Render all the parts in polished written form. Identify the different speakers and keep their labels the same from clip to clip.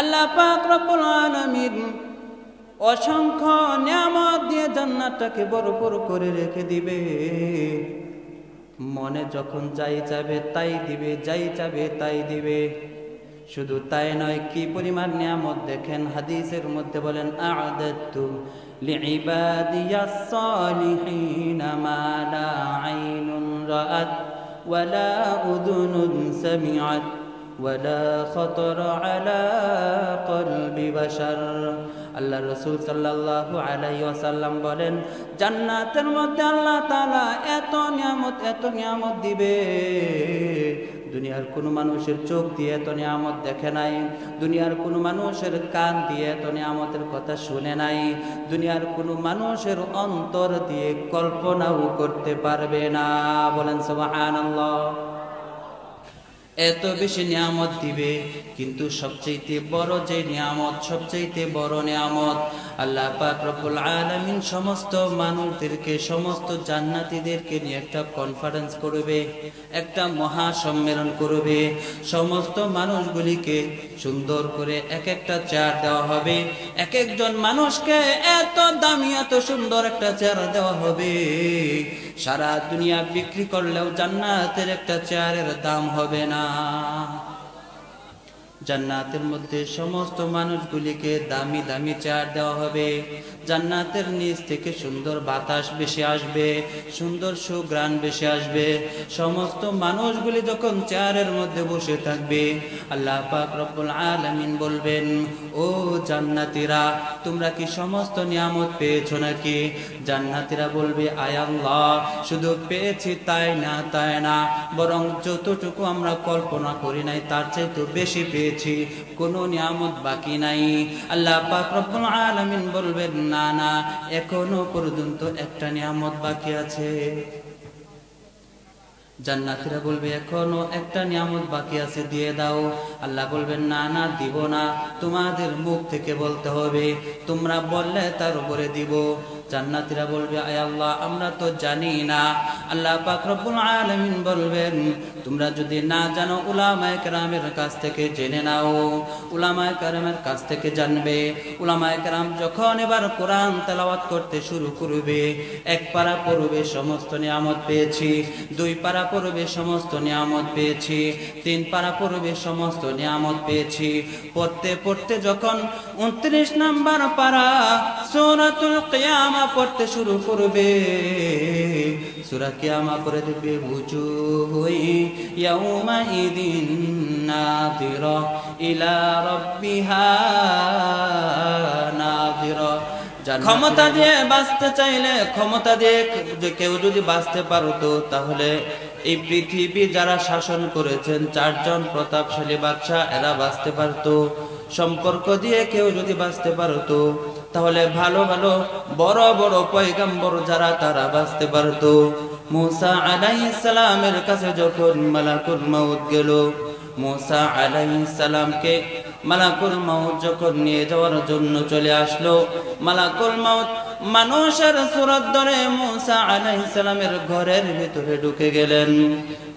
Speaker 1: আল্লাহ পাক রব্বুল আলামিন অসংখ্য নিয়ামত দিয়ে জান্নাতটাকে ভরপুর করে রেখে দিবে। মনে যখন যাই চাবে তাই দিবে, যাই চাবে তাই দিবে। শুধু তাই নয়, কি পরিমাণ নিয়ামত দেখেন। হাদিসের মধ্যে বলেন, আ'দাতু লিইবাদিয়াস সালিহিনা মা লা আইনুন রাআত ওয়ালা উযুনুন সামিআত ওয়ালা খাতারা আলা কলবি বাশার। আল্লাহ রাসূল সাল্লাল্লাহু আলাইহি ওয়াসাল্লাম বলেন, জান্নাতের মধ্যে আল্লাহ তাআলা এত নিয়ামত দিবে, দুনিয়ার কোনো মানুষের চোখ দিয়ে এত নিয়ামত দেখে নাই, দুনিয়ার কোনো মানুষের কান দিয়ে এত নিয়ামতের কথা শুনে নাই, দুনিয়ার কোনো মানুষের অন্তর দিয়ে কল্পনাও করতে পারবে না। বলেন সুবহানাল্লাহ। এত বেশি নিয়ামত দিবে, কিন্তু সবচেয়ে বড় যে নিয়ামত, সবচেয়ে বড় নিয়ামত, আল্লাহ পাক রব্বুল আলামিন সমস্ত মানুষদেরকে, সমস্ত জান্নাতীদেরকে নিয়ে একটা কনফারেন্স করবে, একটা মহা সম্মেলন করবে। সমস্ত মানুষগুলিকে সুন্দর করে এক একটা চেয়ার দেওয়া হবে, এক একজন মানুষকে এত দামি এত সুন্দর একটা চেয়ার দেওয়া হবে, সারা দুনিয়া বিক্রি করলেও জান্নাতের একটা চেয়ারের দাম হবে না। জান্নাতের মধ্যে সমস্ত মানুষগুলিকে দামি দামি চেয়ার দেওয়া হবে। জান্নাতের নিচ থেকে সুন্দর বাতাস বেশি আসবে, সুন্দর সুঘ্রাণ বেশি আসবে। সমস্ত মানুষগুলি যখন চেয়ারের মধ্যে বসে থাকবে, আল্লাহ পাক রব্বুল আলামিন বলবেন, ও জান্নাতীরা, তোমরা কি সমস্ত নিয়ামত পেয়েছো নাকি? জান্নাতীরা বলবে, আয় আল্লাহ, শুধু পেয়েছি তাই না, বরং যতটুকু আমরা কল্পনা করি নাই তার চাইতে বেশি পেয়েছি, কোনো নিয়ামত বাকি নাই। আল্লাহ পাক রব্বুল আলামিন বলবেন, না, এখনো পর্যন্ত একটা নিয়ামত বাকি আছে। জান্নাতীরা বলবে, এখনো একটা নিয়ামত বাকি আছে, দিয়ে দাও। আল্লাহ বলবেন, না, দিব না, তোমাদের মুখ থেকে বলতে হবে, তোমরা বললে তার উপরে দিব। জান্নাতীরা বলবে, আয় আল্লাহ, আমরা তো জানি না। আল্লাহ পাক রব্বুল আলামিন বলবেন, তোমরা যদি না জানো, উলামায়ে কেরামের কাছ থেকে জেনে নাও। উলামায়ে কেরামের কাছ থেকে জানবে। উলামায়ে কেরাম যখন এবার কোরআন তেলাওয়াত করতে শুরু করবে, এক পারা পড়বে, সমস্ত নিয়ামত পেয়েছি, দুই পারা পড়বে, সমস্ত নিয়ামত পেয়েছি, তিন পারা পড়বে, সমস্ত নিয়ামত পেয়েছি। পড়তে পড়তে যখন 29 নাম্বার পারা সূরাতুল কিয়ামা পড়তে শুরু করবে, সূরা কিয়ামা পড়ে দেখবে, বুজুহুই ইয়াউমাইদিন নাযিরা ইলা রাব্বিহা নাযিরা। ক্ষমতা দিয়ে বাঁচতে চাইলে, ক্ষমতা দিয়ে কেউ যদি বাঁচতে পারতো, তাহলে এই পৃথিবী যারা শাসন করেছেন 4 জন প্রতাপশালী বাদশা, এরা বাঁচতে পারতো। সম্পর্ক দিয়ে কেউ যদি বাঁচতে পারতো, তাহলে ভালো ভালো বড় বড় পয়গম্বর যারা, তারা বাঁচতে পারতো। মুসা আলাইহিস সালামের কাছে যখন মালাকুল মাউত গেল, মুসা আলাইহিস সালামকে মালাকুল মাউত যখন নিয়ে যাওয়ার জন্য চলে আসলো, মালাকুল মাউত মানুষের সূরত ধরে মুসা আলাইহিস সালামের ঘরের ভিতরে ঢুকে গেলেন।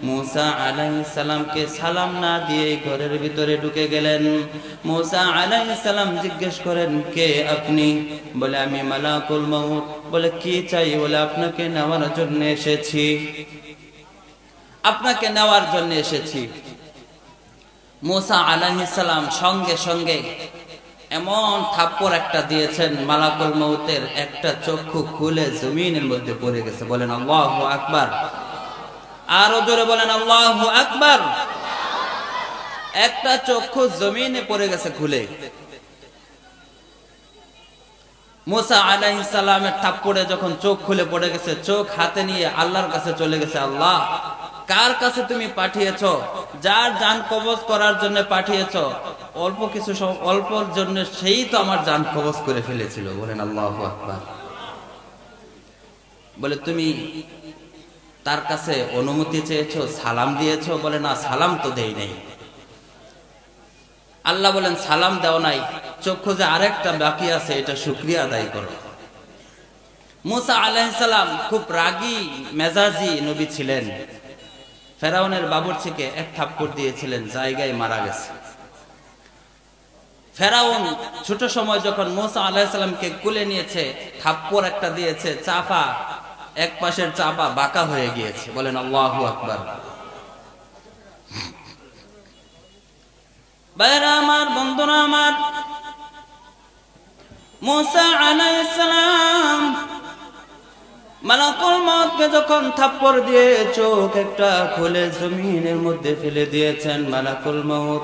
Speaker 1: মুসা আলাইহিস সালামকে সালাম না দিয়ে ঘরের ভিতরে ঢুকে গেলেন। মুসা আলাইহিস সালাম জিজ্ঞেস করেন, কে আপনি? বলে, আমি মালাকুল মাউত। বলে, কি চাই? বলে, আপনাকে নেওয়ার জন্য এসেছি, আপনাকে নেওয়ার জন্য এসেছি। মুসা আলাইহিস সালাম সঙ্গে সঙ্গে এমন থাপ্পড় একটা দিয়েছেন, মালাকুল মউতের একটা চক্ষু খুলে জমিনের মধ্যে পড়ে গেছে। বলেন আল্লাহু আকবার। আরো জোরে বলেন আল্লাহু আকবার। একটা চক্ষু জমিনে পড়ে গেছে খুলে। মুসা আলাইহিস সালামের থাপ্পড়ে যখন চোখ খুলে পড়ে গেছে, চোখ হাতে নিয়ে আল্লাহর কাছে চলে গেছে, আল্লাহ, কার কাছে তুমি পাঠিয়েছো? যার জান কবজ করার জন্য পাঠিয়েছো, অল্প কিছু অল্পর জন্য সেই তো আমার জান কবজ করে ফেলেছিল। বলেন আল্লাহু আকবার। বলে, তুমি তার কাছে অনুমতি চেয়েছো, সালাম দিয়েছো? বলে, না, সালাম তো দেই নাই। আল্লাহ বলেন, সালাম দাও নাই, চক্ষু যে আরেকটা বাকি আছে, এটা শুকরিয়া আদায় করো। মুসা আলাইহিস সালাম খুব রাগী মেজাজি নবী ছিলেন। ফেরাউনের বাবুর্চিকে এক থাপ্পড় দিয়েছিলেন, জায়গায় মারা গেছে। ফেরাউন ছোট সময় যখন মুসা আলাইহিস সালামকে কোলে নিয়েছে, থাপ্পড় একটা দিয়েছে, চাপা এক পাশের চাপা বাঁকা হয়ে গিয়েছে। বলেন আল্লাহু আকবার। ভাইরা আমার, বন্ধুরা আমার, মুসা আলাইহিস সালাম মালাকুল মউতকে যখন থাপ্পড় দিয়ে চোখ একটা খুলে জমিনের মধ্যে ফেলে দিয়েছেন, মালাকুল মউত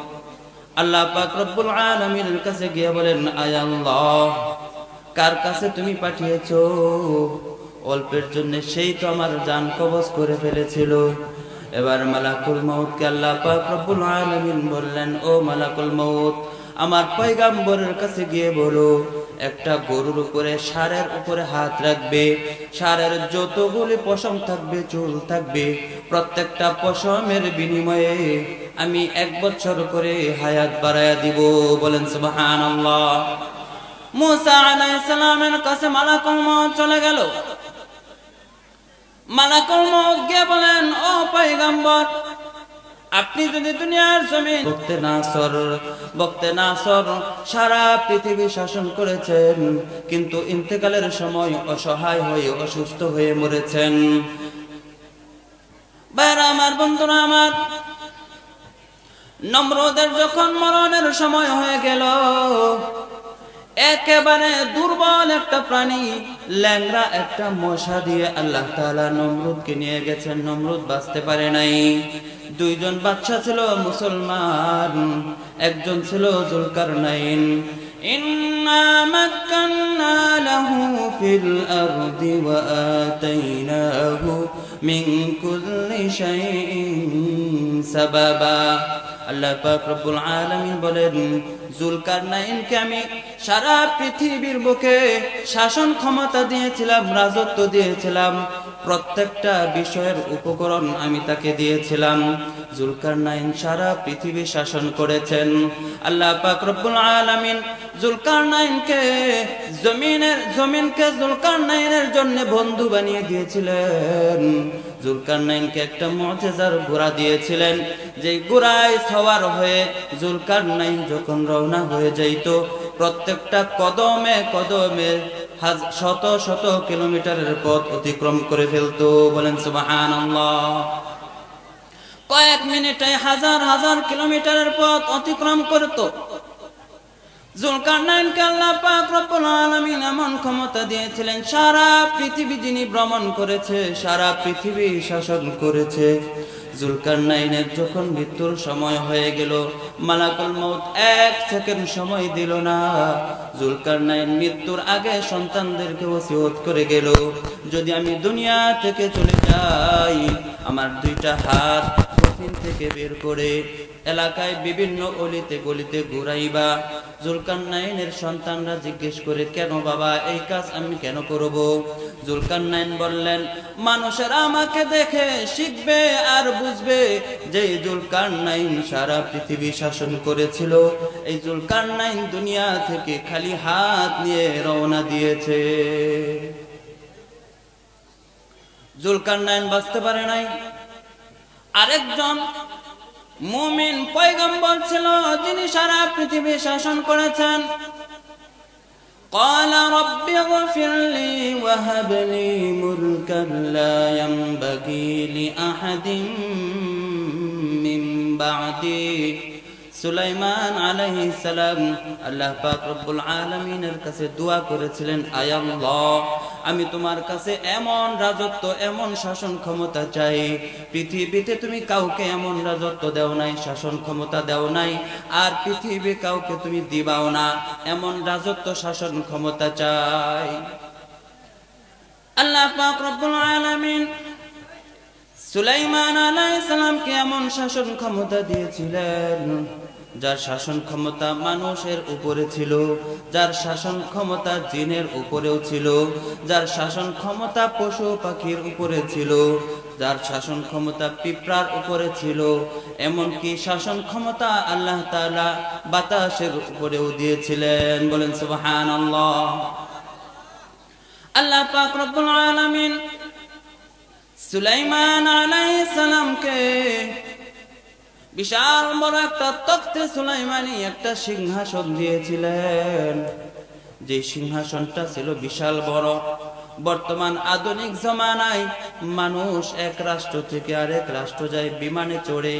Speaker 1: আল্লাহ পাক রব্বুল আলামিনের কাছে গিয়ে বলেন, আয় আল্লাহ, কার কাছে তুমি পাঠিয়েছো? অল্পের জন্য সেই তো আমার জান কবজ করে ফেলেছিল। এবার মালাকুল মউতকে আল্লাহ পাক রব্বুল আলামিন বললেন, ও মালাকুল মউত, আমার পয়গম্বরের কাছে গিয়ে বলো, একটা গরুর উপরে ষাঁড়ের উপরে হাত রাখবে, ষাঁড়ের যতগুলি পশম থাকবে, চুল থাকবে, প্রত্যেকটা পশমের বিনিময়ে আমি 1 বছর করে হায়াত বাড়ায়া দিব। বলেন সুবহানাল্লাহ। মুসা আলাইহিস সালামের কাছে মালাকুল মউত চলে গেল। মালাকুল মউত গিয়ে বলেন, ও পয়গম্বর, আপনি যদি দুনিয়ার জমিন বক্তে নাসর সারা পৃথিবী শাসন করেছেন, কিন্তু ইন্তেকালের সময় অসহায় হয়ে অসুস্থ হয়ে মরেছেন। ভাইরা আমার, বন্ধুরা আমার, নমরুদের যখন মরণের সময় হয়ে গেল, একেবারে দুর্বল একটা প্রাণী, ল্যাংড়া একটা মশা দিয়ে আল্লাহ তাআলা নমরুদকে নিয়ে গেছেন। নমরুদ বাঁচতে পারে নাই। 2 জন বাদশা ছিল মুসলমান, একজন ছিল জুলকারনাইন। ইন্না মাক্কান্না লাহু ফিল আরদি ওয়া আতাইনাহু মিন কুল্লি শাইইন সাবাবা। আল্লাহ পাক রব্বুল আলামিন বলেন, জুলকারনাইনকে আমি সারা পৃথিবীর বুকে শাসন ক্ষমতা দিয়েছিলাম, রাজত্ব দিয়েছিলাম, প্রত্যেকটা বিষয়ের উপকরণ আমি তাকে দিয়েছিলাম। জুলকারনাইন সারা পৃথিবী শাসন করেছেন। আল্লাহ পাক রব্বুল আলামিন জুলকারনাইনকে জমিনকে জুলকারনাইনের জন্য বন্ধু বানিয়ে দিয়েছিলেন। জুলকারনাইনকে একটা মুজিজার ঘোড়া দিয়েছিলেন, যে ঘোড়ায় সওয়ার হয়ে জুলকারনাইন যখন রওনা হয়ে যাইত, প্রত্যেকটা কদমে কদমে শত শত কিলোমিটারের পথ অতিক্রম করে ফেলতো। বলেন সুবহানাল্লাহ। কয়েক মিনিটে হাজার হাজার কিলোমিটারের পথ অতিক্রম করত। জুলকারনাইনকে আল্লাহ পাক রব্বুল আলামিন এমন ক্ষমতা দিয়েছিলেন, সারা পৃথিবী যিনি ভ্রমণ করেছে, সারা পৃথিবী শাসন করেছে। জুলকারনাইনের যখন মৃত্যুর সময় হয়ে গেল, মালাকুল মউত 1 সেকেন্ড সময় দিল না। জুলকারনাইন মৃত্যুর আগে সন্তানদেরকে ওসিয়ত করে গেল, যদি আমি দুনিয়া থেকে চলে যাই, আমার 2টা হাত কফিন থেকে বের করে এলাকায় বিভিন্ন অলিতে গলিতে ঘুরাইবা। জুলকারনাইনের সন্তানরা জিজ্ঞেস করে, কেন বাবা, এই কাজ আমি কেন করব? জুলকারনাইন বললেন, মানুষেরা আমাকে দেখে শিখবে আর বুঝবে যে জুলকারনাইন সারা পৃথিবী শাসন করেছিল। এই জুলকারনাইন দুনিয়া থেকে খালি হাত নিয়ে রওনা দিয়েছে। জুলকারনাইন বাঁচতে পারে নাই। আরেকজন মুমিন পয়গম্বর ছিল, যিনি সারা পৃথিবী শাসন করেছেন। قال رب اغفر لي وهب لي ملكا لا ينبغي لأحد من بعدي। সুলাইমান আলাইহিস সালাম আল্লাহ পাক রব্বুল আলামিনের কাছে দোয়া করেছিলেন, আয় আল্লাহ, আমি তোমার কাছে এমন রাজত্ব, এমন শাসন ক্ষমতা চাই, পৃথিবীতে তুমি কাউকে এমন রাজত্ব দাও নাই, শাসন ক্ষমতা দাও নাই, আর পৃথিবী কাউকে তুমি দিবাও না, এমন রাজত্ব, শাসন ক্ষমতা চাই। আল্লাহ পাক রব্বুল আলামিন সুলাইমান আলাইহিস সালামকে এমন শাসন ক্ষমতা দিয়েছিলেন, যার শাসন ক্ষমতা মানুষের উপরে ছিল, যার শাসন ক্ষমতা জিনের উপরেও ছিল, যার শাসন ক্ষমতা পশু পাখির উপরে ছিল, যার শাসন ক্ষমতা পিঁপড়ার উপরে ছিল, এমনকি শাসন ক্ষমতা আল্লাহ তাআলা বাতাসের উপরেও দিয়েছিলেন। বলেন সুবহানাল্লাহ। আল্লাহ পাক রব্বুল আলামিন সুলাইমান আলাইহিস সালামকে বিশাল বড় একটা তখ্তে সুলাইমানি একটা সিংহাসন দিয়েছিলেন, যে সিংহাসনটা ছিল বিশাল বড়। বর্তমান আধুনিক জমানায় মানুষ এক রাষ্ট্র থেকে আরেক রাষ্ট্র যায় বিমানে চড়ে।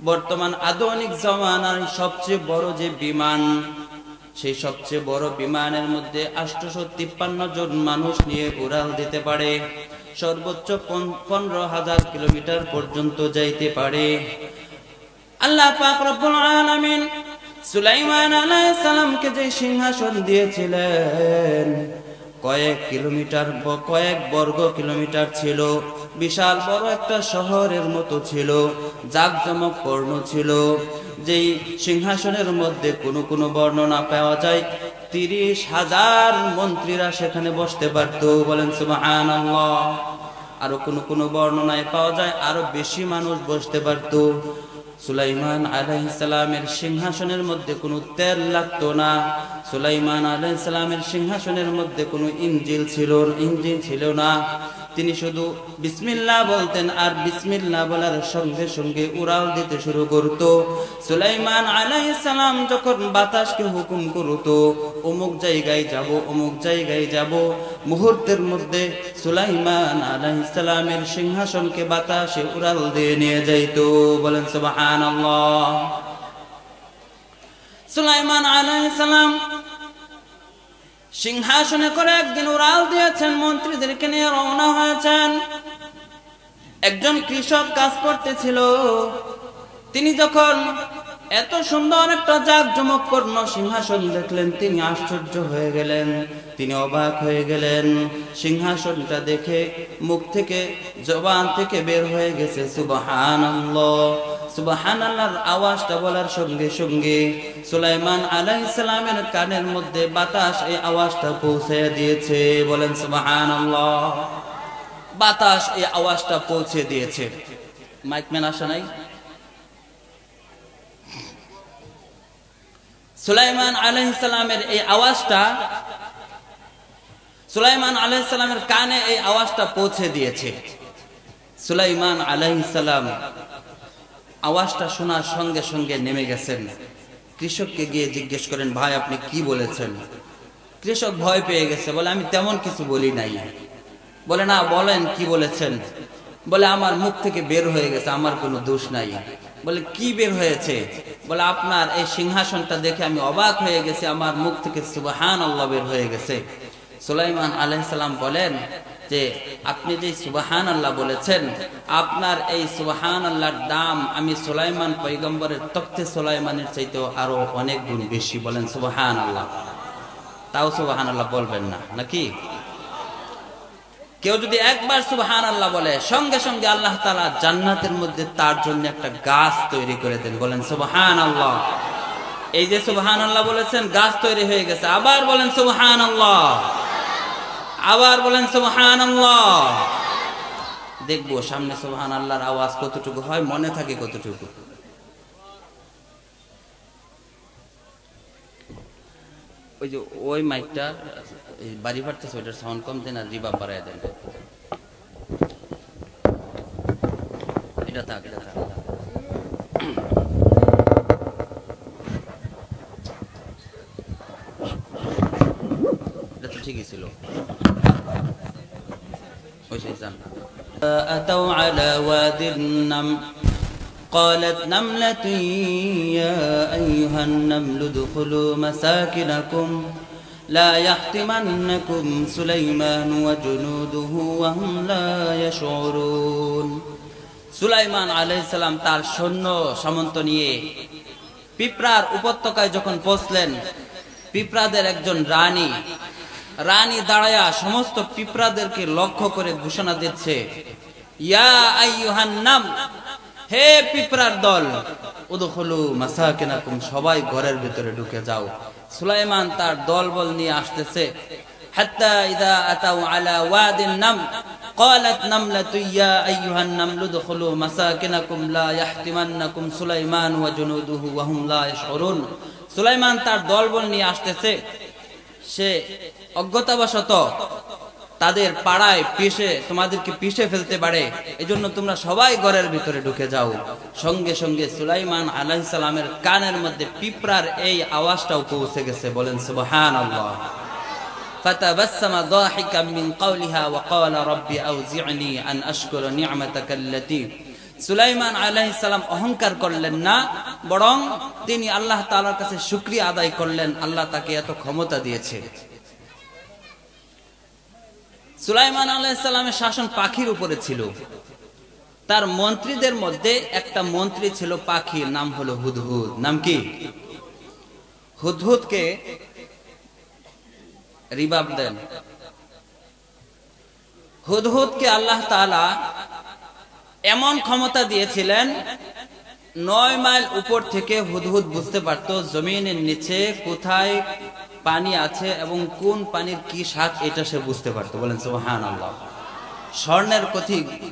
Speaker 1: বর্তমান আধুনিক জমানায় সবচেয়ে বড় যে বিমান, সেই সবচেয়ে বড় বিমানের মধ্যে 853 জন মানুষ নিয়ে উড়াল দিতে পারে, সর্বোচ্চ 15,000 কিলোমিটার পর্যন্ত যাইতে পারে। আল্লাহ পাক রব্বুল আলামিন সুলাইমান আলাইহিস সালামকে যে সিংহাসন দিয়েছিলেন কয়েক বর্গ কিলোমিটার ছিল, বিশাল বড় একটা শহরের মতো ছিল, জাঁকজমকপূর্ণ ছিল। যেই সিংহাসনের মধ্যে কোনো বর্ণনা পাওয়া যায় 30,000 মন্ত্রীরা সেখানে বসতে পারত, বলেন সুবহানাল্লাহ। আরো কোনো বর্ণনায় পাওয়া যায় আরো বেশি মানুষ বসতে পারত। সুলাইমান আলাইহিস সালামের সিংহাসনের মধ্যে কোনো তেল লাগতো না। সুলাইমান আলাইহিস সালামের সিংহাসনের মধ্যে কোনো ইঞ্জিন ছিল না। তিনি শুধু বিসমিল্লাহ বলতেন, আর বিসমিল্লাহ বলার সঙ্গে সঙ্গে উড়াল দিতে শুরু করত। সুলাইমান আলাইহিস সালাম যখন বাতাসকে হুকুম করত, অমুক জায়গায় যাব, অমুক জায়গায় যাব, মুহূর্তের মধ্যে সুলাইমান আলাইহিস সালামের সিংহাসনকে বাতাসে উড়াল দিয়ে নিয়ে যাইত, বলেন সুবহানাল্লাহ। সুলাইমান আলাইহিস সালাম সিংহাসনে করে একদিন উড়াল দিয়েছেন, মন্ত্রীদেরকে নিয়ে রওনা হয়েছেন। একজন কৃষক কাজ করতেছিল, তিনি যখন এত সুন্দর একটা জাঁকজমকপূর্ণ সিংহাসন দেখলেন, তিনি আশ্চর্য হয়ে গেলেন, তিনি অবাক হয়ে গেলেন। সিংহাসনটা দেখে মুখ থেকে, জবান থেকে বের হয়ে গেছে সুবহানাল্লাহ। সুবহানাল্লাহর আওয়াজটা বলার সঙ্গে সঙ্গে সুলাইমান আলাইহিস সালামের কানের মধ্যে বাতাস এই আওয়াজটা পৌঁছে দিয়েছে, বলেন সুবহানাল্লাহ। বাতাস এই আওয়াজটা পৌঁছে দিয়েছে। মাইকম্যান আসে নাই? সুলাইমান আলাইহিস সালামের এই আওয়াজটা, সুলাইমান আলাইহিস সালামের কানে এই আওয়াজটা পৌঁছে দিয়েছে। সুলাইমান আলাইহিস সালাম আওয়াজটা শোনার সঙ্গে সঙ্গে নেমে গেছেন। কৃষককে গিয়ে জিজ্ঞেস করেন, ভাই আপনি কি বলেছেন? কৃষক ভয় পেয়ে গেছে, বলে আমি তেমন কিছু বলি নাই। বলে না, বলেন কি বলেছেন? বলে আমার মুখ থেকে বের হয়ে গেছে, আমার কোনো দোষ নাই। বলে কি বের হয়েছে? বলে আপনার এই সিংহাসনটা দেখে আমি অবাক হয়ে গেছি, আমার মুখ থেকে সুবহানাল্লাহ বের হয়ে গেছে। সুলাইমান আলাইহিস সালাম বলেন যে আপনি যে সুবহানাল্লাহ বলেছেন, আপনার এই সুবহানাল্লাহর দাম আমি সুলাইমান পয়গম্বরের তখ্তে সুলাইমানের চাইতেও আরো অনেক গুণ বেশি, বলেন সুবহানাল্লাহ। তাও সুবহানাল্লাহ বলবেন না নাকি? কেউ যদি একবার সুবহানাল্লাহ বলে, সঙ্গে সঙ্গে আল্লাহ তাআলা জান্নাতের মধ্যে তার জন্য একটা গাছ তৈরি করে দেন, বলেন সুবহানাল্লাহ। এই যে সুবহানাল্লাহ বলেছেন, গাছ তৈরি হয়ে গেছে। আবার বলেন সুবহানাল্লাহ, আবার বলেন সুবহানাল্লাহ। দেখবো সামনে সুবহানাল্লাহর আওয়াজ কতটুকু হয়, মনে থাকে কতটুকু। ওই যে ওই মাইকটা বাড়ি ফাটতেছে, ওইটার সাউন্ড কম দেন আর রিভার্ব বাড়ায় দেন। এটা থাক, এটা থাক। এটা তো ঠিকই ছিল। ওই সেই জান। أتوا على واد النمل قالت نملة يا أيها النمل ادخلوا مساكنكم لا يحطمنكم سليمان وجنوده وهم لا يشعرون। সুলাইমান আলাইহিস সালাম তার সৈন্য সামন্ত নিয়ে পিঁপড়ার উপত্যকায় যখন পৌঁছলেন, পিঁপড়াদের একজন রানী দাঁড়ায়া সমস্ত পিঁপড়াদেরকে লক্ষ্য করে ঘোষণা দিচ্ছে, ইয়া আইয়ুহান নাম, হে পিঁপড়ার দল, উদখুলু মাসাকিনাকুম, সবাই ঘরের ভিতরে ঢুকে যাও। সুলাইমান তার দলবল নিয়ে আসতেছে। হাত্তা ইযা আতাউ আলা ওয়াদিন নাম قالت نملة يا أيها النمل ادخلوا مساكنكم لا يحطمنكم سليمان وجنوده وهم لا يشعرون। সুলাইমান তার দলবল নিয়ে আসতেছে, সে অজ্ঞতাবশত তাদের পাড়ায় তোমাদেরকে পিষে ফেলতে পারে, এজন্য তোমরা সবাই ঘরের ভিতরে ঢুকে যাও। সঙ্গে সঙ্গে সুলাইমান আলাইহিস সালামের কানের মধ্যে পিঁপড়ার এই আওয়াজটাও পৌঁছে গেছে। বলেন সুবহানাল্লাহ। ফাতাবাসসামা দাহিকাম মিন কওলিহা ওয়া ক্বালা রাব্বি আউজি'নি আন আশকুরা নি'মাতাকা আল্লাতী। সুলাইমান আলাইহিস সালাম অহংকার করলেন না, বরং তিনি আল্লাহ তাআলার কাছে শুকরিয়া আদায় করলেন, আল্লাহ তাকে এত ক্ষমতা দিয়েছে। সুলাইমান আলাইহিস সালামের শাসন পাখির উপরে ছিল। তার মন্ত্রীদের মধ্যে একটা মন্ত্রী ছিল পাখির, নাম হলো হুদহুদ। নাম কি? হুদহুদকে রিবাব দেন। হুদহুদকে আল্লাহ তাআলা এমন ক্ষমতা দিয়েছিলেন, 9 মাইল উপর থেকে হুদহুদ বুঝতে পারত জমিনের নিচে কোথায় পানি আছে এবং কোন পানির কি স্বাদ, এটা সে বুঝতে পারত। বলেন সুবহানাল্লাহ। স্বর্ণের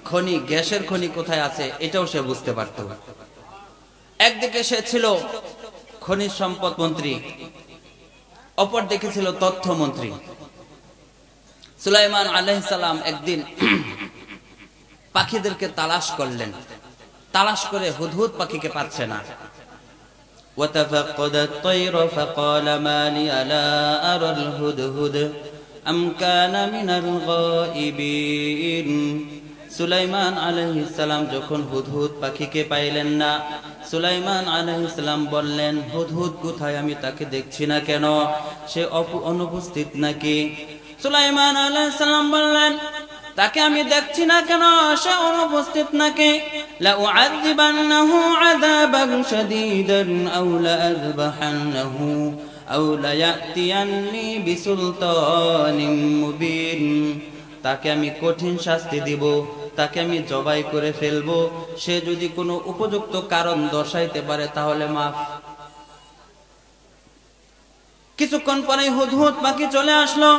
Speaker 1: খনি, গ্যাসের খনি কোথায় আছে, এটাও সে বুঝতে পারত। একদিকে সে ছিল খনিজ সম্পদ মন্ত্রী, অপর দিকে ছিল তথ্য মন্ত্রী। সুলাইমান আলাইহিস সালাম একদিন পাখিদেরকে তালাশ করলেন। তালাশ করে হুদহুদ পাখিকে পাচ্ছে না। وتفقد الطير فقال ما لي لا أرى الهدهد أم كان من الغائبين। সুলাইমান আলাইহিস সালাম যখন হুদহুদ পাখিকে পাইলেন না, সুলাইমান আলাইহিস সালাম বললেন, হুদহুদ কোথায়? আমি তাকে দেখছি না কেন? সে অনুপস্থিত নাকি? সুলাইমান আলাইহিস সালাম বললেন, তাকে আমি দেখছি না কেন, সে অনুপস্থিত নাকি? লা উআযিবান্নাহু আযাবান শাদীদান আও লা আযবাহান্নাহু আও লা ইয়াতিয়ান্নি বিসুলতানিন মুবিন। তাকে আমি কঠিন শাস্তি দিব, তাকে আমি জবাই করে ফেলবো। সে যদি কোনো উপযুক্ত কারণ দর্শাইতে পারে তাহলে মাফ। কিছুক্ষণ পরে হুদহুদ পাখি চলে আসলো।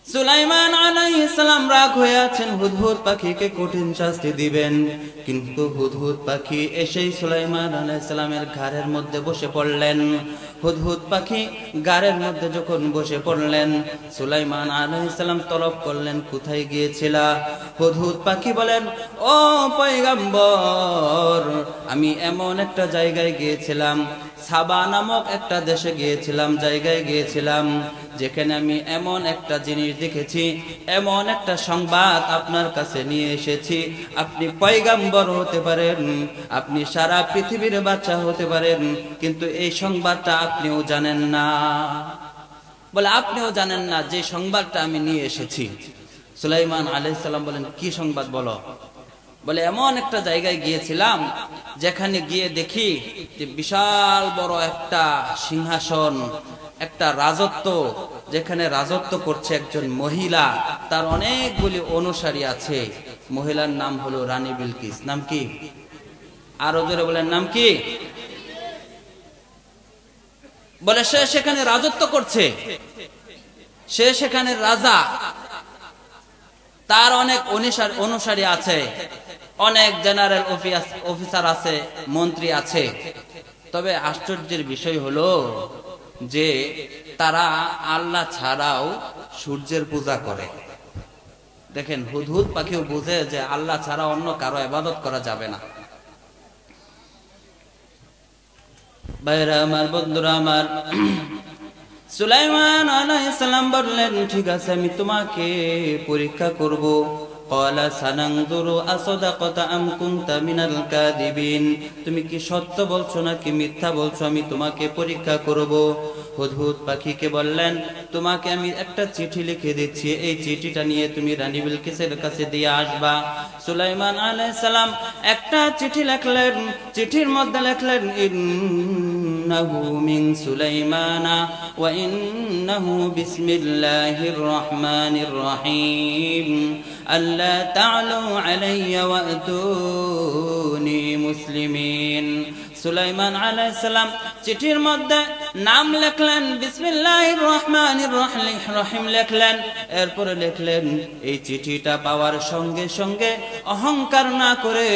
Speaker 1: সুলাইমান আলাইহিস সালাম রাগ হয়ে আছেন, হুদহুদ পাখিকে কঠিন শাস্তি দিবেন। কিন্তু হুদহুদ পাখি এসেই সুলাইমান আলাইহিস সালামের ঘাড়ের মধ্যে বসে পড়লেন। হুদহুদ পাখি ঘাড়ের মধ্যে যখন বসে পড়লেন, সুলাইমান আলাইহিস সালাম তলব করলেন, কোথায় গিয়েছিলা? হুদহুদ পাখি বলেন, ও পয়গম্বর, আমি এমন একটা জায়গায় গিয়েছিলাম, সাবা নামক একটা দেশে গিয়েছিলাম, জায়গায় গিয়েছিলাম, যেখানে আমি এমন একটা জিনিস দেখেছি, এমন একটা সংবাদ আপনার কাছে নিয়ে এসেছি। আপনি পয়গম্বর হতে পারেন, আপনি সারা পৃথিবীর বাদশা হতে পারেন, কিন্তু এই সংবাদটা আপনিও জানেন না। বলে, আপনিও জানেন না যে সংবাদটা আমি নিয়ে এসেছি। সুলাইমান আলাইহিস সালাম বলেন, কি সংবাদ বলো? বলে, এমন একটা জায়গায় গিয়েছিলাম, যেখানে গিয়ে দেখি যে বিশাল বড় একটা সিংহাসন, একটা রাজত্ব, যেখানে রাজত্ব করছে একজন মহিলা, তার অনেকগুলি অনুসারী আছে। মহিলার নাম হলো রানী বিলকিস। নাম কি? আরো জোরে বলেন, নাম কি? বলে, সে সেখানে রাজত্ব করছে, সে সেখানে রাজা, তার অনেক অনুসারী আছে, অনেক জেনারেল অফিসার আছে, মন্ত্রী আছে। তবে আশ্চর্যের বিষয় হলো যে তারা আল্লাহ ছাড়াও সূর্যের পূজা করে। দেখেন, হুদহুদ পাখিও বুঝে যে আল্লাহ ছাড়া অন্য কারো ইবাদত করা যাবে না। ভাইরা আমার, বন্ধুরা আমার, সুলাইমান আলাইহিস সালাম বললেন, ঠিক আছে, আমি তোমাকে পরীক্ষা করব। ক্বালা সানানজুরু আসাদাকাতা আম কুনতা মিনাল কাযিবিন। তুমি কি সত্য বলছো নাকি মিথ্যা বলছো, আমি তোমাকে পরীক্ষা করব। হুদহুদ পাখিকে বললেন, তোমাকে আমি একটা চিঠি লিখে দিচ্ছি, এই চিঠিটা নিয়ে তুমি রানী বিলকিসের কাছে দিয়ে আসবা। সুলাইমান আলাইহিস সালাম একটা চিঠি লিখলেন। চিঠির মধ্যে লিখলেন, ইন্নাহু মিন সুলাইমানা ওয়া ইন্নাহু বিসমিল্লাহির রহমানির রহিম আল্লা তা'লু আলাইয়া ওয়া'তুনি মুসলিমিন। সুলাইমান আলাইহিস সালাম চিঠির মধ্যে নাম লিখলেন, বিসমিল্লাহির রহমানির রহিম লিখলেন। এরপরে লিখলেন, এই চিঠিটা পাওয়ার সঙ্গে সঙ্গে অহংকার না করে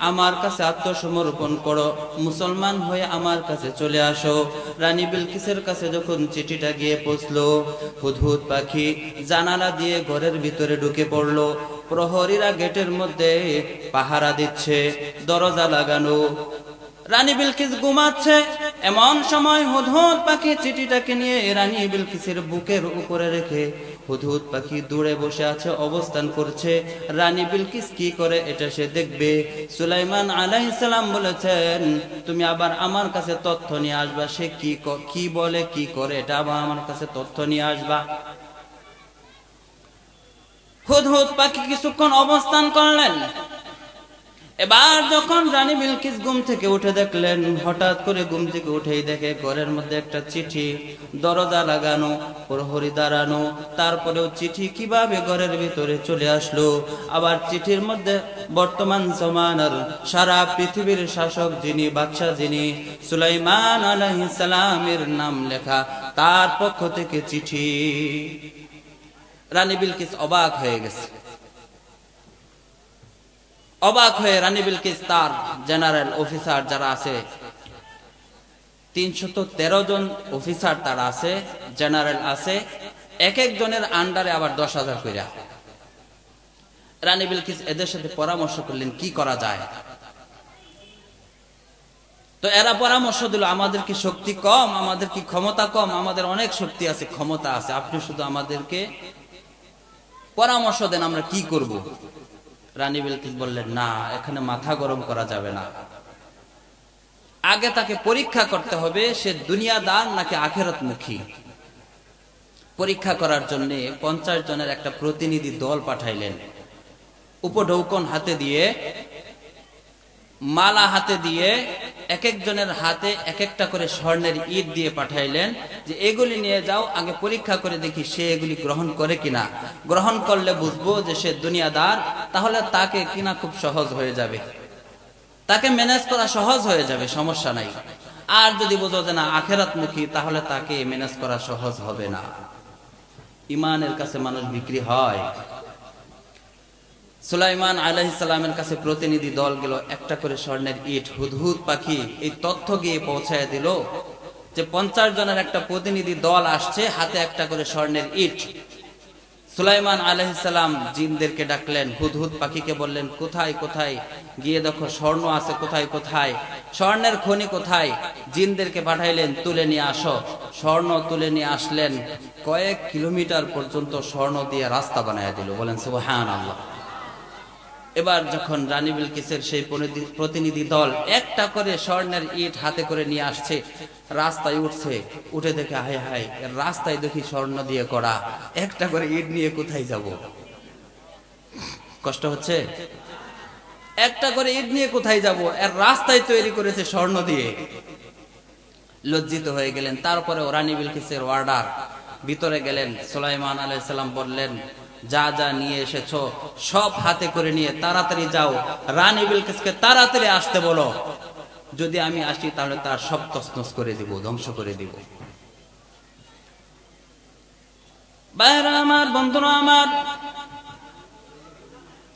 Speaker 1: আমার কাছে আত্মসমর্পণ করো, মুসলমান হয়ে আমার কাছে চলে আসো। রানী বিলকিসের কাছে যখন চিঠিটা গিয়ে পৌঁছলো, হুদহুদ পাখি জানালা দিয়ে ঘরের ভিতরে ঢুকে পড়লো। প্রহরীরা গেটের মধ্যে পাহারা দিচ্ছে, দরজা লাগানো। রানী বিলকিস ঘুমাচ্ছে। এমন সময় হুদহুদ পাখি চিঠিটাকে নিয়ে রানী বিলকিসের বুকের উপরে রেখে হুদহুদ পাখি দূরে বসে আছে, অবস্থান করছে। রানী বিলকিস কি করে এটা সে দেখবে। সুলাইমান আলাইহিস সালাম বলেছেন, তুমি আবার আমার কাছে তথ্য নিয়ে আসবা, সে কি বলে কি করে এটা আবার আমার কাছে তথ্য নিয়ে আসবা। হুদহুদ পাখি কিছুক্ষণ অবস্থান করলেন। এবার যখন রানী বিলকিস ঘুম থেকে উঠে দেখলেন, হঠাৎ করে ঘুম থেকে উঠেই দেখে ঘরের মধ্যে একটা চিঠি, দরজা লাগানো, প্রহরী দাঁড়ানো। তারপরেও চিঠি কিভাবে ঘরের ভিতরে চলে আসলো? আবার চিঠির মধ্যে বর্তমান জমানার সারা পৃথিবীর শাসক যিনি, বাদশা যিনি, সুলাইমান আলাইহিস সালামের নাম লেখা, তার পক্ষ থেকে চিঠি। রানী বিলকিস অবাক হয়ে গেছে। অবাক হয়ে রানী বিলকিস তার জেনারেল অফিসার যারা আছে, 313 জন অফিসার তারা আছে, জেনারেল আছে, এক একজনের আন্ডারে আবার 10,000 কইরা। রানী বিলকিস এদের সাথে পরামর্শ করলেন কি করা যায়। তো এরা পরামর্শ দিল, আমাদের কি শক্তি কম, আমাদের কি ক্ষমতা কম? আমাদের অনেক শক্তি আছে, ক্ষমতা আছে, আপনি শুধু আমাদেরকে পরামর্শ দেন, আমরা কি করব। রানী বিলকিস বললেন, না, এখানে মাথা গরম করা যাবে না, আগে তাকে পরীক্ষা করতে হবে সে দুনিয়াদার নাকি আখিরাতমুখী। পরীক্ষা করার জন্য 50 জনের একটা প্রতিনিধি দল পাঠাইলেন। উপঢৌকন হাতে দিয়ে, মালা হাতে দিয়ে, এক একজনের হাতে এক একটা করে স্বর্ণের ইট দিয়ে পাঠাইলেন যে এগুলি নিয়ে যাও, আগে পরীক্ষা করে দেখি সে এগুলি গ্রহণ করে কিনা। গ্রহণ করলে বুঝবো যে সে দুনিয়াদার, তাহলে তাকে কিনা খুব সহজ হয়ে যাবে, তাকে ম্যানেজ করা সহজ হয়ে যাবে, সমস্যা নাই। আর যদি বোঝো যে না আখিরাতমুখী, তাহলে তাকে ম্যানেজ করা সহজ হবে না। ইমানের কাছে মানুষ বিক্রি হয়। সুলাইমান আলাইহিস সালামের কাছে প্রতিনিধি দল গেল, একটা করে স্বর্ণের ইট। হুদহুদ পাখি এই তথ্য গিয়ে পৌঁছায় দিল যে 50 জনের একটা প্রতিনিধি দল আসছে, হাতে একটা করে স্বর্ণের ইট। সুলাইমান আলাইহিস সালাম জিনদেরকে ডাকলেন, হুদহুদ পাখিকে বললেন, কোথায় কোথায় গিয়ে দেখো স্বর্ণ আছে, কোথায় কোথায় স্বর্ণের খনি কোথায়। জিনদেরকে পাঠাইলেন, তুলে নিয়ে আসো। স্বর্ণ তুলে নিয়ে আসলেন, কয়েক কিলোমিটার পর্যন্ত স্বর্ণ দিয়ে রাস্তা বানায় দিল। বলেন সুবহানাল্লাহ। এবার যখন রানী বিলকিসের সেই প্রতিনিধি দল একটা করে স্বর্ণের ইট হাতে করে নিয়ে আসছে, রাস্তায় উঠছে, উঠে দেখে হায় হায়, রাস্তায় দেখি স্বর্ণ দিয়ে করা, একটা করে ইট নিয়ে কোথায় যাব? কষ্ট হচ্ছে? একটা করে ইট নিয়ে কোথায় যাব? এর রাস্তায় তৈরি করেছে স্বর্ণ দিয়ে। লজ্জিত হয়ে গেলেন। তারপরে রানী বিলকিসের অর্ডার, ভিতরে গেলেন। সুলাইমান আলাইহিস সালাম বললেন, যা যা নিয়ে এসেছো সব হাতে করে নিয়ে তাড়াতাড়ি যাও, রানী বিলকিসকে তাড়াতাড়ি আসতে বলো, যদি আমি আসি তাহলে তার সব তছনছ করে দিব, ধ্বংস করে দিব। ভাইরা আমার, বন্ধুরা আমার,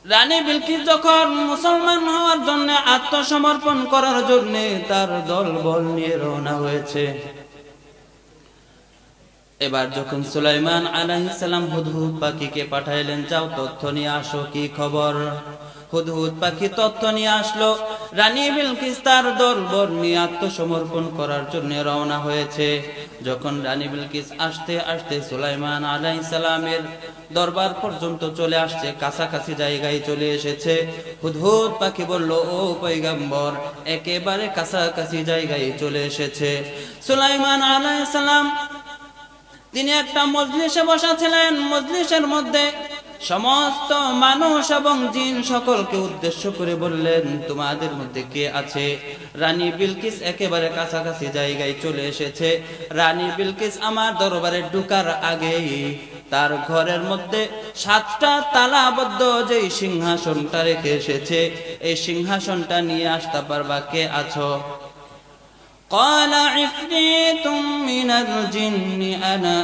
Speaker 1: রানী বিলকিস যখন মুসলমান হওয়ার জন্য, আত্মসমর্পণ করার জন্য তার দলবল নিয়ে রওনা হয়েছে। এবার যখন সুলাইমান আলাইহিস সালাম হুদহুদ পাখিকে পাঠাইলেন, যাও তথ্য নিয়ে আসো, কি খবর। হুদহুদ পাখি তথ্য নিয়ে আসলো, রানী বিলকিস তার দলবল নিয়ে আত্মসমর্পণ করার জন্য রওনা হয়েছে। যখন রানী বিলকিস আসতে আসতে সুলাইমান আলাইহিস সালামের দরবার পর্যন্ত চলে আসছে, কাছাকাছি জায়গায় চলে এসেছে, হুদহুদ পাখি বলল, ও পয়গম্বর, একেবারে কাছাকাছি জায়গায় চলে এসেছে। সুলাইমান আলাইহিস সালাম তিনি একটা মজলিসে বসা ছিলেন। মজলিসের মধ্যে সমস্ত মানুষ এবং জিন সকলকে উদ্দেশ্য করে বললেন, তোমাদের মধ্যে কে আছে? রানী বিলকিস একেবারে কাছাকাছি জায়গায় চলে এসেছে। রানী বিলকিস আমার দরবারে ঢোকার আগেই তার ঘরের মধ্যে 7টা তালাবদ্ধ যে সিংহাসনটা রেখে এসেছে, এই সিংহাসনটা নিয়ে আসতে পারবা? কে আছো? قال عفريت من الجن أنا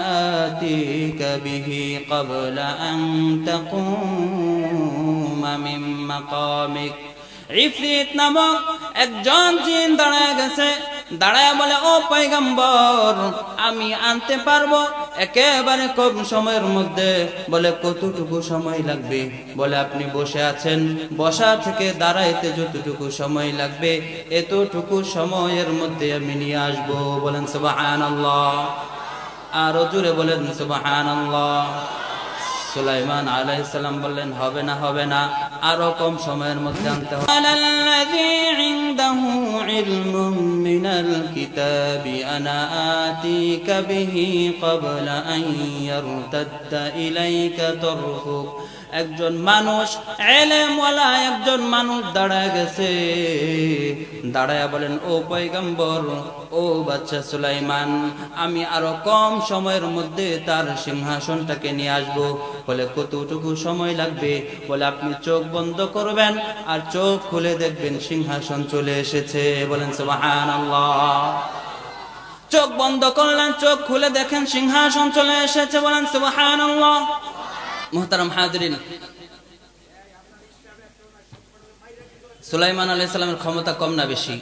Speaker 1: آتيك به قبل أن تقوم من مقامك ইফরিত নামক একজন জিন দাঁড়ায় গেছে, দাঁড়ায় বলে, ও পয়গম্বর, আমি আনতে পারবো একেবারে কম সময়ের মধ্যে। বলে, কতটুকু সময় লাগবে? বলে, আপনি বসে আছেন, বসা থেকে দাঁড়াইতে যতটুকু সময় লাগবে এতটুকু সময়ের মধ্যে আমি নিয়ে আসবো। বলেন সুবহানাল্লাহ। আরো জোরে বলেন সুবহানাল্লাহ। সুলাইমান আলাইহিস সালাম বললেন, হবে না, হবে না, আরো কম সময়ের মধ্যে আনতে হবে। আল্লাযী ইনদাহু ইলমুম মিনাল কিতাবি আনা আতিকা বিহি ক্বাবলা আন ইয়ারতাদ্দা ইলাইকা তারফুক। একজন মানুষ, ইলমওয়ালা একজন মানুষ দাঁড়ায় গেছে, দাঁড়ায়া বলেন, ও পয়গম্বর, ও বাচ্চা সুলাইমান, আমি আরো কম সময়ের মধ্যে তার সিংহাসনটাকে নিয়ে আসবো। বলে, কতটুকু সময় লাগবে? বলে, আপনি চোখ বন্ধ করবেন আর চোখ খুলে দেখবেন সিংহাসন চলে এসেছে। বলেন সুবহানাল্লাহ। চোখ বন্ধ করলেন, চোখ খুলে দেখেন সিংহাসন চলে এসেছে। বলেন সুবহানাল্লাহ। মুহতারাম হাজিরিন, সুলাইমান আলাইহিস সালামের ক্ষমতা কম না বেশি?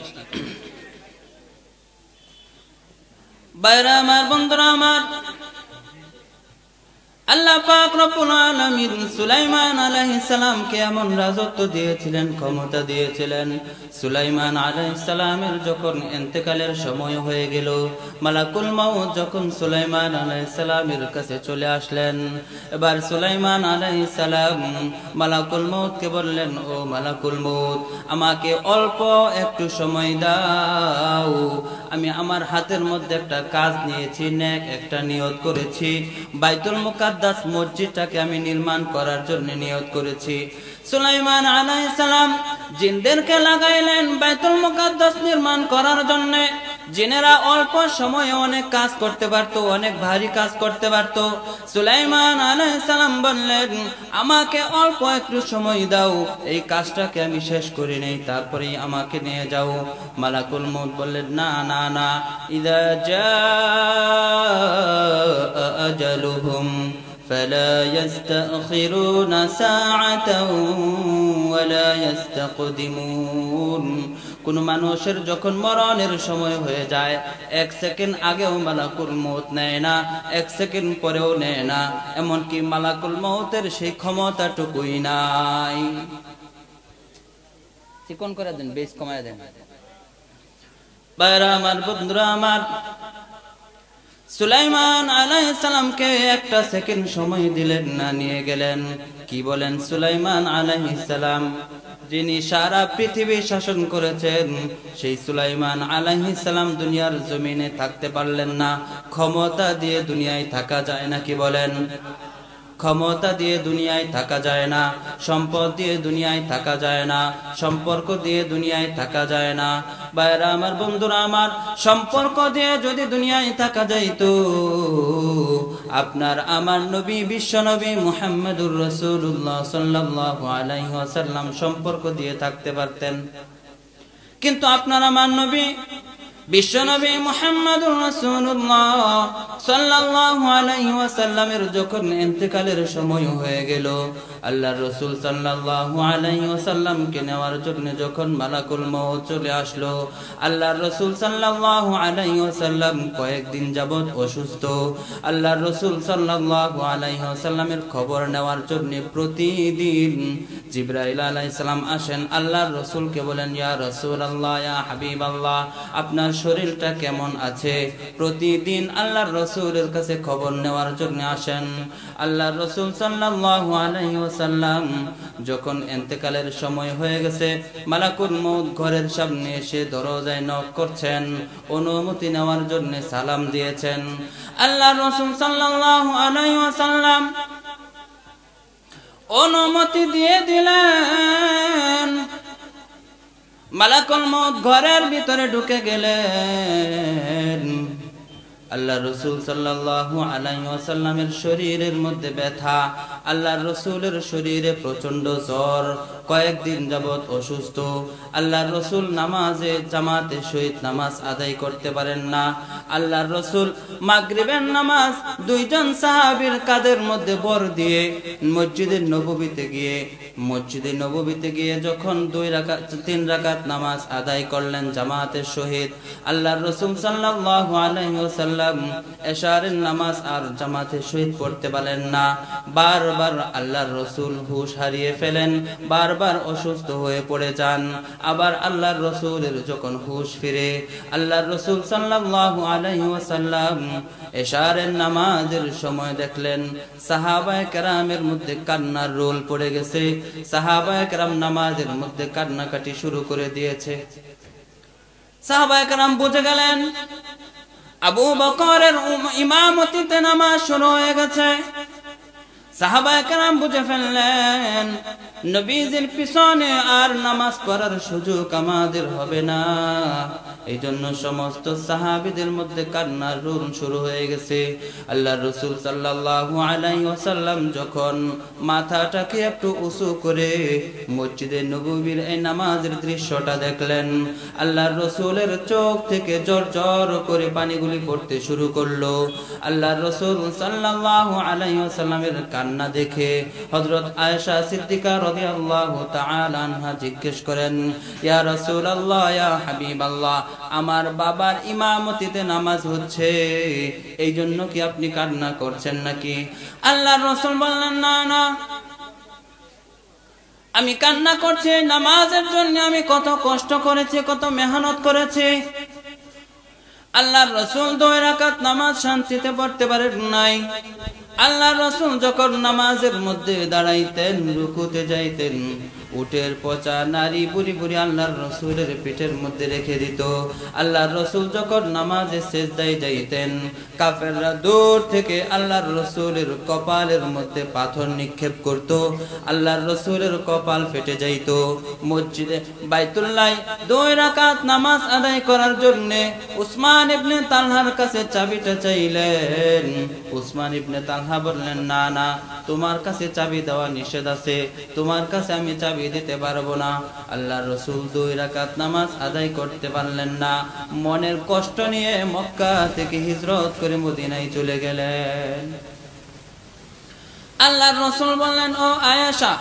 Speaker 1: বাইরা আমার, বন্ধুরা আমার, আল্লাহ পাক রব্বুল আলামিন সুলাইমান আলাইহিস সালামকে এমন রাজত্ব দিয়েছিলেন, ক্ষমতা দিয়েছিলেন। সুলাইমান আলাইহিস সালামের যখন ইন্তেকালের সময় হয়ে গেল, মালাকুল মাউত যখন সুলাইমান আলাইহিস সালামের কাছে চলে আসলেন, এবার সুলাইমান আলাইহিস সালাম মালাকুল মাউতকে বললেন, ও মালাকুল মাউত, আমাকে অল্প একটু সময় দাও, আমি আমার হাতের মধ্যে একটা কাজ নিয়েছি, নেক একটা নিয়ত করেছি, বাইতুল মুকাদ্দাস মসজিদটাকে আমি নির্মাণ করার জন্য নিয়ত করেছি। সুলাইমান আলাইহিস সালাম জিনদেরকে লাগাইলেন বাইতুল মুকাদ্দাস নির্মাণ করার জন্য। জিনেরা অল্প সময়ে অনেক কাজ করতে পারতো, অনেক ভারী কাজ করতে পারতো। সুলাইমান আলাইহিস সালাম বললেন, আমাকে অল্প একটু সময় দাও, এই কাজটাকে আমি শেষ করে নেই, তারপরেই আমাকে নিয়ে যাও। মালাকুল মউত বললেন, না না না, ইযা জাআ আজালুহুম فلا يستأخرون ساعة ولا يستقدمون। কোন মানুষের যখন মরণের সময় হয়ে যায়, এক সেকেন্ড আগেও মালাকুল মউত নেয় না, এক সেকেন্ড পরেও নেয় না, এমনকি মালাকুল মউতের সেই ক্ষমতাটুকুই নাই। চিকন করে দেন, বেশ কমায় দেন। বাইরা আমার, বন্ধুরা আমার, সুলাইমান আলাইহিস সালামকে একটা সেকেন্ড সময় দিলেন না, নিয়ে গেলেন। কি বলেন? সুলাইমান আলাইহিস সালাম যিনি সারা পৃথিবী শাসন করেছেন, সেই সুলাইমান আলাইহিস সালাম দুনিয়ার জমিনে থাকতে পারলেন না। ক্ষমতা দিয়ে দুনিয়ায় থাকা যায় না, কি বলেন? ক্ষমতা দিয়ে দুনিয়ায় থাকা যায় না, সম্পদ দিয়ে দুনিয়ায় থাকা যায় না, সম্পর্ক দিয়ে দুনিয়ায় থাকা যায় না। বাইরা আমার, বন্ধুরা আমার, সম্পর্ক দিয়ে যদি দুনিয়ায় থাকা যাইতো, আপনার আমার নবী, বিশ্ব নবী মুহাম্মদুর রাসূলুল্লাহ সাল্লাল্লাহু আলাইহি ওয়াসাল্লাম সম্পর্ক দিয়ে থাকতে পারতেন। কিন্তু আপনার আমার নবী, বিশ্বনবী মুহাম্মদুর রাসূলুল্লাহ সাল্লাল্লাহু আলাইহি ওয়াসাল্লামের যখন ইন্তেকালের সময় হয়ে গেল, আল্লাহর রাসূল সাল্লাল্লাহু আলাইহি ওয়াসাল্লামকে নেওয়ার জন্য যখন মালাকুল মউত চলে আসলো, আল্লাহর রাসূল সাল্লাল্লাহু আলাইহি ওয়াসাল্লাম কয়েকদিন যাবত অসুস্থ। আল্লাহর রাসূল সাল্লাল্লাহু আলাইহি ওয়াসাল্লামের খবর নেওয়ার জন্য প্রতিদিন জিবরাইল আলাইহিস সালাম আসেন, আল্লাহর রাসূলকে বলেন, ইয়া রাসূলুল্লাহ, ইয়া হাবিবাল্লাহ, আপনার শরীরটা কেমন আছে? প্রতিদিন আল্লাহর রাসূলের কাছে খবর নেওয়ার জন্য আসেন। আল্লাহর রাসূল সাল্লাল্লাহু আলাইহি ওয়াসাল্লাম যখন ইন্তেকালের সময় হয়ে গেছে, মালাকুল মউত ঘরের সামনে এসে দরজায় নক করছেন, অনুমতি নেওয়ার জন্য সালাম দিয়েছেন। আল্লাহর রাসূল সাল্লাল্লাহু আলাইহি ওয়াসাল্লাম অনুমতি দিয়ে দিলেন। মালাকুল মউত ঘরের ভিতরে ঢুকে গেলেন। আল্লাহ রাসূল সাল্লাল্লাহু আলাইহি ওয়াসাল্লামের শরীরের মধ্যে ব্যথা, আল্লাহর রাসূলের শরীরে প্রচন্ড জ্বর, কয়েকদিন যাবত অসুস্থ। আল্লাহর রাসূল নামাজে জামাতের সহিত নামাজ আদায় করতে পারেন না। আল্লাহর রাসূল মাগরিবের নামাজ দুইজন সাহাবীর কাঁধের মধ্যে ভর দিয়ে মসজিদে নববীতে গিয়ে যখন 3 রাকাত নামাজ আদায় করলেন জামাতের সহিত, আল্লাহর রাসূল সাল্লাল্লাহু আলাইহি ওয়াসাল্লাম এশারের নামাজ আর জামাতের সহিত পড়তে পারলেন না। বারবার আল্লাহর রাসূল হুঁশ হারিয়ে ফেলেন, বারবার অসুস্থ হয়ে পড়ে যান। আবার আল্লাহর রাসূলের যখন হুঁশ ফিরে, আল্লাহর রাসূল সাল্লাল্লাহু আলাইহি ওয়াসাল্লাম এশারের নামাজের সময় দেখলেন সাহাবায়ে কেরামের মধ্যে কান্নার রোল পড়ে গেছে। সাহাবায়ে কেরাম নামাজের মধ্যে কান্নাকাটি শুরু করে দিয়েছে। সাহাবায়ে কেরাম বুঝে গেলেন আবু বকরের ইমামতিতে নামাজ শুরু হয়ে গেছে। সাহাবায়ে কেরাম বুঝে ফেললেন নবীজির পিছনে আর নামাজ পড়ার সুযোগ আমাদের হবে না। এই জন্য সমস্ত সাহাবীদের মধ্যে কান্নার রোল শুরু হয়ে গেছে। আল্লাহর রাসূল সাল্লাল্লাহু আলাইহি ওয়াসাল্লাম যখন মাথাটাকে একটু উঁচু করে মসজিদে নববীর এই নামাজের দৃশ্যটা দেখলেন, আল্লাহর রাসূলের চোখ থেকে ঝরঝর করে পানিগুলি পড়তে শুরু করলো। আল্লাহর রাসূল সাল্লাল্লাহু আলাইহি ওয়াসাল্লামের কান্না দেখে হযরত আয়েশা সিদ্দিকা রাদিয়াল্লাহু তাআলা আনহা জিজ্ঞেস করেন, ইয়া রাসূলুল্লাহ, ইয়া হাবিবাল্লাহ, আমার বাবার ইমামতিতে নামাজ হচ্ছে, এই জন্য কি আপনি কান্না করছেন নাকি? আল্লাহর রাসূল বললেন, না না, আমি কান্না করছি নামাজের জন্য। আমি কত কষ্ট করেছি, কত মেহনত করেছি। আল্লাহর রাসূল 2 রাকাত নামাজ শান্তিতে পড়তে পারেন নাই। আল্লাহর রাসূল যখন নামাজের মধ্যে দাঁড়াইতেন, রুকুতে যাইতেন, উটের পচা নারী বুড়ি বুড়ি আল্লাহর রাসূলের পিঠের মধ্যে রেখে দিত। আল্লাহর রাসূল যখন নামাজে সিজদায় যাইতেন, কাফেররা দূর থেকে আল্লাহর রাসূলের কপালের মধ্যে পাথর নিক্ষেপ করত। আল্লাহর রাসূলের কপাল ফেটে যাইত। মসজিদে বাইতুল্লাহ 2 রাকাত নামাজ আদায় করার জন্য উসমান ইবনে তালহার কাছে চাবিটা চাইলেন। উসমান ইবনে তালহা বললেন, না না, তোমার কাছে চাবি দেওয়া নিষেধ আছে, তোমার কাছে আমি চাবি দিতে পারবো না। আল্লাহর রাসূল 2 রাকাত নামাজ আদায় করতে পারলেন না। মনের কষ্ট নিয়ে মক্কা থেকে হিজরত করে মদিনায় চলে গেলেন। আল্লাহর রাসূল বললেন, ও আয়েশা,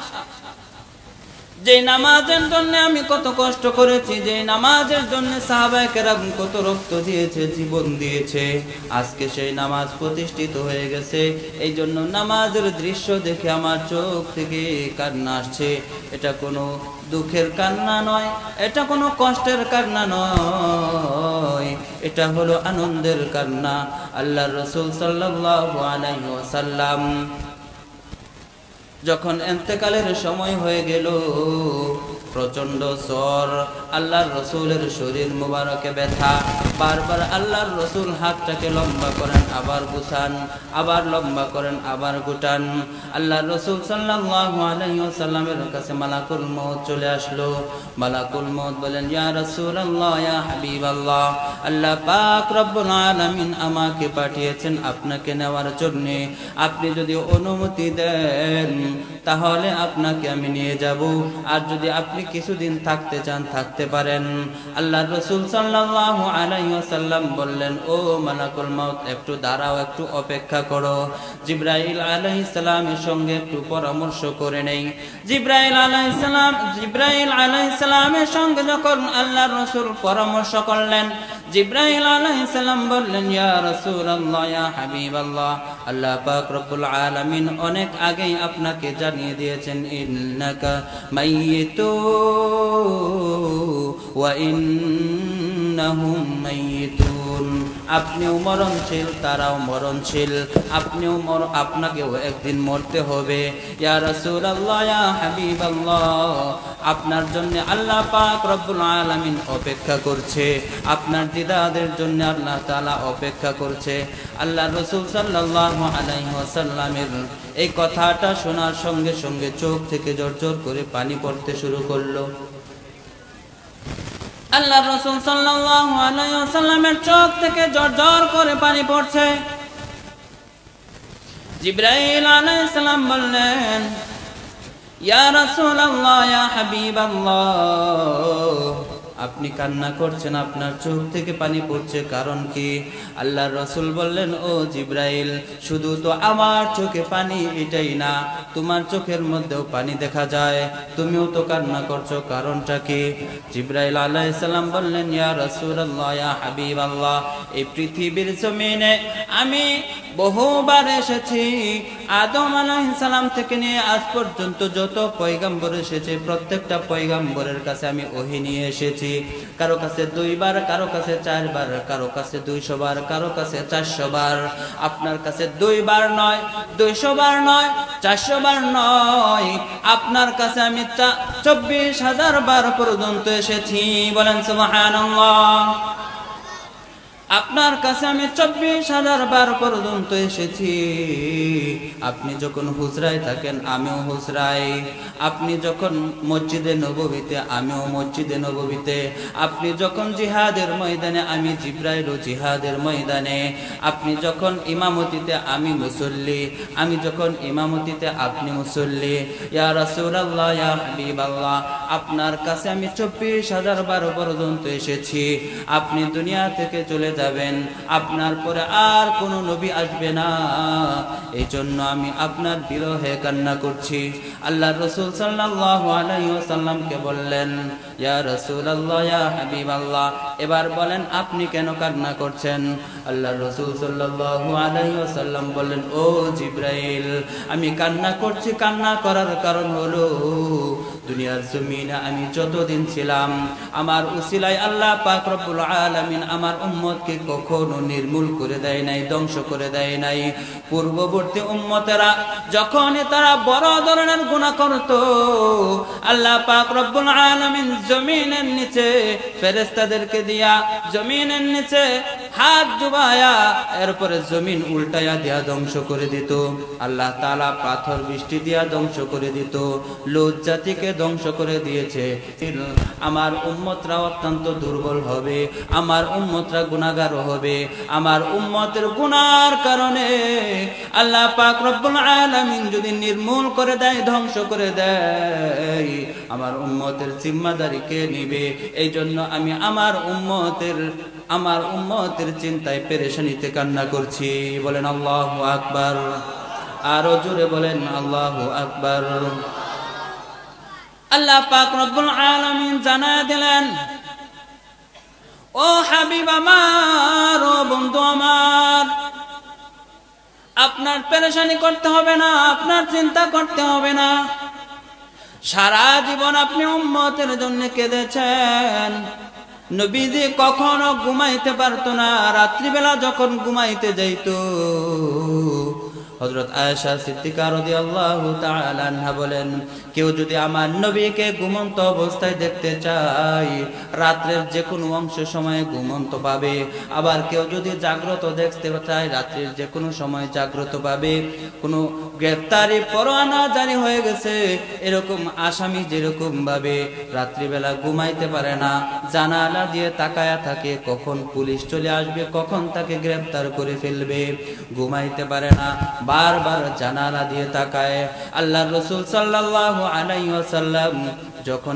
Speaker 1: যে নামাজের জন্য আমি কত কষ্ট করেছি, যে নামাজের জন্য সাহাবায়ে কেরাম কত রক্ত দিয়েছে, জীবন দিয়েছে, আজকে সেই নামাজ প্রতিষ্ঠিত হয়ে গেছে। এই জন্য নামাজের দৃশ্য দেখে আমার চোখ থেকে কান্না আসছে। এটা কোনো দুঃখের কান্না নয়, এটা কোনো কষ্টের কান্না নয়, এটা হলো আনন্দের কান্না। আল্লাহর রাসূল সাল্লাল্লাহু আলাইহি ওয়াসাল্লাম যখন ইন্তেকালের সময় হয়ে গেল, প্রচন্ড জ্বর, আল্লাহর রাসূলের শরীর মুবারকে ব্যথা। বারবার আল্লাহর রাসূল হাতটাকে লম্বা করেন, আবার গুছান, আবার লম্বা করেন, আবার গুটান। আল্লাহর রাসূল সাল্লাল্লাহু আলাইহি ওয়াসাল্লামের কাছে মালাকুল মউত চলে আসলো। মালাকুল মউত বলেন, ইয়া রাসূলুল্লাহ, ইয়া হাবিবাল্লাহ, আল্লাহ পাক রব্বুল আলামিন আমাকে পাঠিয়েছেন আপনাকে নেওয়ার জন্য। আপনি যদি অনুমতি দেন তাহলে আপনাকে আমি নিয়ে যাব, আর যদি আপনি কিছুদিন থাকতে চান থাকতে পারেন। আল্লাহর রাসূল সাল্লাল্লাহু আলাইহি ওয়াসাল্লাম বললেন, ও মালাকুল মউত, একটু দাঁড়াও, একটু অপেক্ষা করো। জিবরাইল আলাইহিস সালামের সঙ্গে একটু পরামর্শ করে নেই। জিবরাইল আলাইহিস সালামের সঙ্গে যখন আল্লাহর রাসূল পরামর্শ করলেন, জিবরাইল আলাইহিস সালাম বললেন, ইয়া রাসূলুল্লাহ, ইয়া হাবিবাল্লাহ, আল্লাহ পাক রব্বুল আলামিন অনেক আগেই আপনাকে জানিয়ে দিয়েছেন, ইন্নাকা মাইয়িতুন ওয়া ইন্নাহুম মাইয়িতুন, আপনিও মরণশীল, তারাও মরণশীল, আপনাকেও একদিন মরতে হবে। ইয়া রাসূলুল্লাহ, ইয়া হাবিবাল্লাহ, আপনার জন্য আল্লাহ পাক রব্বুল আলামিন অপেক্ষা করছে, আপনার দিদারের জন্য আল্লাহ তাআলা অপেক্ষা করছে। আল্লাহর রাসূল সাল্লাল্লাহু আলাইহি ওয়াসাল্লামের এই কথাটা শোনার সঙ্গে সঙ্গে চোখ থেকে ঝরঝর করে পানি পড়তে শুরু করলো। আল্লাহর রাসূল সাল্লাল্লাহু আলাইহি ওয়াসাল্লামের চোখ থেকে ঝরঝর করে পানি পড়ছে। জিবরাইল আলাইহিস সালাম বললেন, ইয়া রাসূলুল্লাহ, ইয়া হাবিবাল্লাহ, আপনি কান্না করছেন, আপনার চোখ থেকে পানি পড়ছে, কারণ কি? আল্লাহর রাসূল বললেন, ও জিবরাইল, শুধু তো আমার চোখে পানি এটাই না, তোমার চোখের মধ্যেও পানি দেখা যায়, তুমিও তো কান্না করছো, কারণটা কি? জিবরাইল আলাইহিস সালাম বললেন, ইয়া রাসূলুল্লাহ, ইয়া হাবিবাল্লাহ, এই পৃথিবীর জমিনে আমি বহুবার এসেছি। আদম আলাইহিস সালাম থেকে নিয়ে আজ পর্যন্ত যত পয়গম্বর এসেছে, প্রত্যেকটা পয়গম্বরের কাছে আমি ওহী নিয়ে এসেছি। কারো কাছে 2 বার, কারো কাছে 4 বার, কারো কাছে 200 বার, কারো কাছে 400 বার। আপনার কাছে 2 বার নয়, 200 বার নয়, 400 বার নয়, আপনার কাছে আমি 24,000 বার পর্যন্ত এসেছি। বলেন সুবহানাল্লাহ। আপনার কাছে আমি 24,000 বার পর্যন্ত এসেছি। আপনি যখন হুজরায় থাকেন, আমিও হুজরায়। আপনি যখন মসজিদে নববীতে, আমিও মসজিদে নববীতে। আপনি যখন জিহাদের ময়দানে, আমি জিবরাইলও জিহাদের ময়দানে। আপনি যখন ইমামতিতে, আমি মুসল্লি। আমি যখন ইমামতিতে, আপনি মুসল্লি। ইয়া রাসূলুল্লাহ, ইয়া হাবিবাল্লাহ, আপনার কাছে আমি 24,000 বার পর্যন্ত এসেছি। আপনি দুনিয়া থেকে চলে যাবেন, আপনার পরে আর কোনো নবী আসবে না, এই জন্য আমি আপনার বিরহে কান্না করছি। আল্লাহর রাসূল সাল্লাল্লাহু আলাইহি ওয়াসাল্লামকে বললেন, ইয়া রাসূলুল্লাহ, ইয়া হাবিবাল্লাহ, এবার বলেন আপনি কেন কান্না করছেন? আল্লাহর রাসূল সাল্লাল্লাহু আলাইহি ওয়াসাল্লাম বললেন, ও জিবরাইল, আমি কান্না করছি, কান্না করার কারণ হলো দুনিয়ার জমিনে আমি যতদিন ছিলাম, আমার উসিলায় আল্লাহ পাক রব্বুল আলামিন আমার উম্মতকে কখনো নির্মূল করে দেয় নাই, ধ্বংস করে দেয় নাই। পূর্ববর্তী উম্মতেরা যখন তারা বড় ধরনের গুনাহ করত, আল্লাহ পাক রব্বুল আলামিন জমিনের নিচে ফেরেশতাদেরকে দিয়া জমিনের নিচে হাত ডুবায়া এরপরে জমিন উল্টায়া দিয়া ধ্বংস করে দিত। আল্লাহ তাআলা পাথর বৃষ্টি দিয়া ধ্বংস করে দিত। লূত জাতিকে ধ্বংস করে দিয়েছে। আমার উম্মতরা অত্যন্ত দুর্বল হবে, আমার উম্মতরা গুনাহগার হবে। আমার উম্মতের গুনার কারণে আল্লাহ পাক রব্বুল আলামিন যদি নির্মূল করে দেয়, ধ্বংস করে দেয়, আমার উম্মতের জিম্মাদারি কে নিবে? এই জন্য আমি আমার উম্মতের চিন্তায় পেরেশানিতে কান্না করছি। বলেন আল্লাহু আকবার। আরো জোরে বলেন আল্লাহু আকবার। আল্লাহ পাক রব্বুল আলামিন জানায় দিলেন, ও হাবিব আমার, ও বন্ধু আমার, আপনার পেরেশানি করতে হবে না, আপনার চিন্তা করতে হবে না। সারা জীবন আপনি উম্মতের জন্য কেঁদেছেন। নবীজি কখনো ঘুমাইতে পারতো না। রাত্রিবেলা যখন ঘুমাইতে যাইত, হযরত আয়েশা সিদ্দিকা রাদিয়াল্লাহু তাআলা আনহা বলেন, কেউ যদি আমার নবীকে ঘুমন্ত অবস্থায় দেখতে চায়, রাত্রের যে কোনো অংশ সময়ে ঘুমন্ত পাবে। আবার কেউ যদি জাগ্রত দেখতে চায়, রাত্রির যে কোনো সময় জাগ্রত পাবে। কোনো গ্রেফতারি পরোয়ানা জারি হয়ে গেছে, এরকম আসামি যেরকম ভাবে রাত্রিবেলা ঘুমাইতে পারে না, জানালা দিয়ে তাকায়া থাকে কখন পুলিশ চলে আসবে, কখন তাকে গ্রেফতার করে ফেলবে, ঘুমাইতে পারে না, বারবার জানালা দিয়ে তাকায়। আল্লাহর রাসূল সাল্লাল্লাহু আলাইহি ওয়াসাল্লাম যখন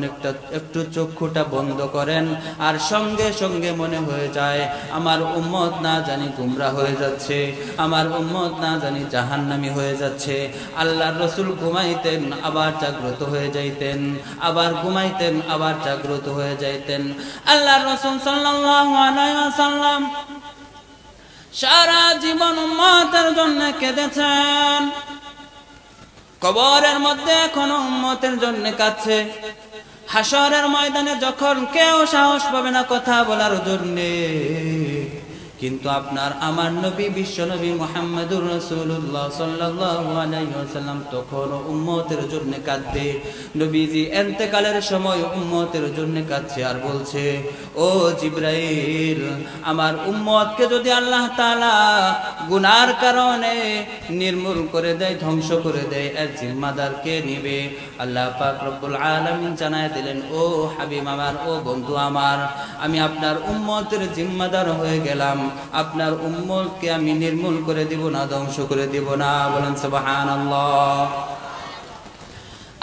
Speaker 1: একটু চক্ষুটা বন্ধ করেন, আর সঙ্গে সঙ্গে মনে হয়ে যায় আমার উম্মত না জানি গুমরাহ হয়ে যাচ্ছে, আমার উম্মত না জানি জাহান্নামী হয়ে যাচ্ছে। আল্লাহর রাসূল ঘুমাইতেন, আবার জাগ্রত হয়ে যাইতেন, আবার ঘুমাইতেন, আবার জাগ্রত হয়ে যাইতেন। আল্লাহর রাসূল সাল্লাল্লাহু আলাইহি ওয়াসাল্লাম সারা জীবন উম্মতের জন্য কেঁদেছেন। কবরের মধ্যে এখনো উম্মতের জন্য কাঁদছে। হাসরের ময়দানে যখন কেউ সাহস পাবে না কথা বলার জন্যে, কিন্তু আপনার আমার নবী বিশ্ব নবী মুহাম্মদুর রাসূলুল্লাহ সাল্লাল্লাহু আলাইহি ওয়াসাল্লাম তখন উম্মতের জন্য কাঁদবে। নবীজি ইন্তেকালের সময় উম্মতের জন্য কাঁদছে আর বলছে, ও জিবরাইল, আমার উম্মতকে যদি আল্লাহ তাআলা গুনার কারণে নির্মূল করে দেয়, ধ্বংস করে দেয়, এর জিম্মাদার কে নিবে? আল্লাহ পাক রব্বুল আলামিন জানায় দিলেন, ও হাবিব আমার, ও বন্ধু আমার, আমি আপনার উম্মতের জিম্মাদার হয়ে গেলাম। আপনার উম্মতকে আমি নির্মূল করে দিব না, ধ্বংস করে দিব না। বলেন সুবহানাল্লাহ।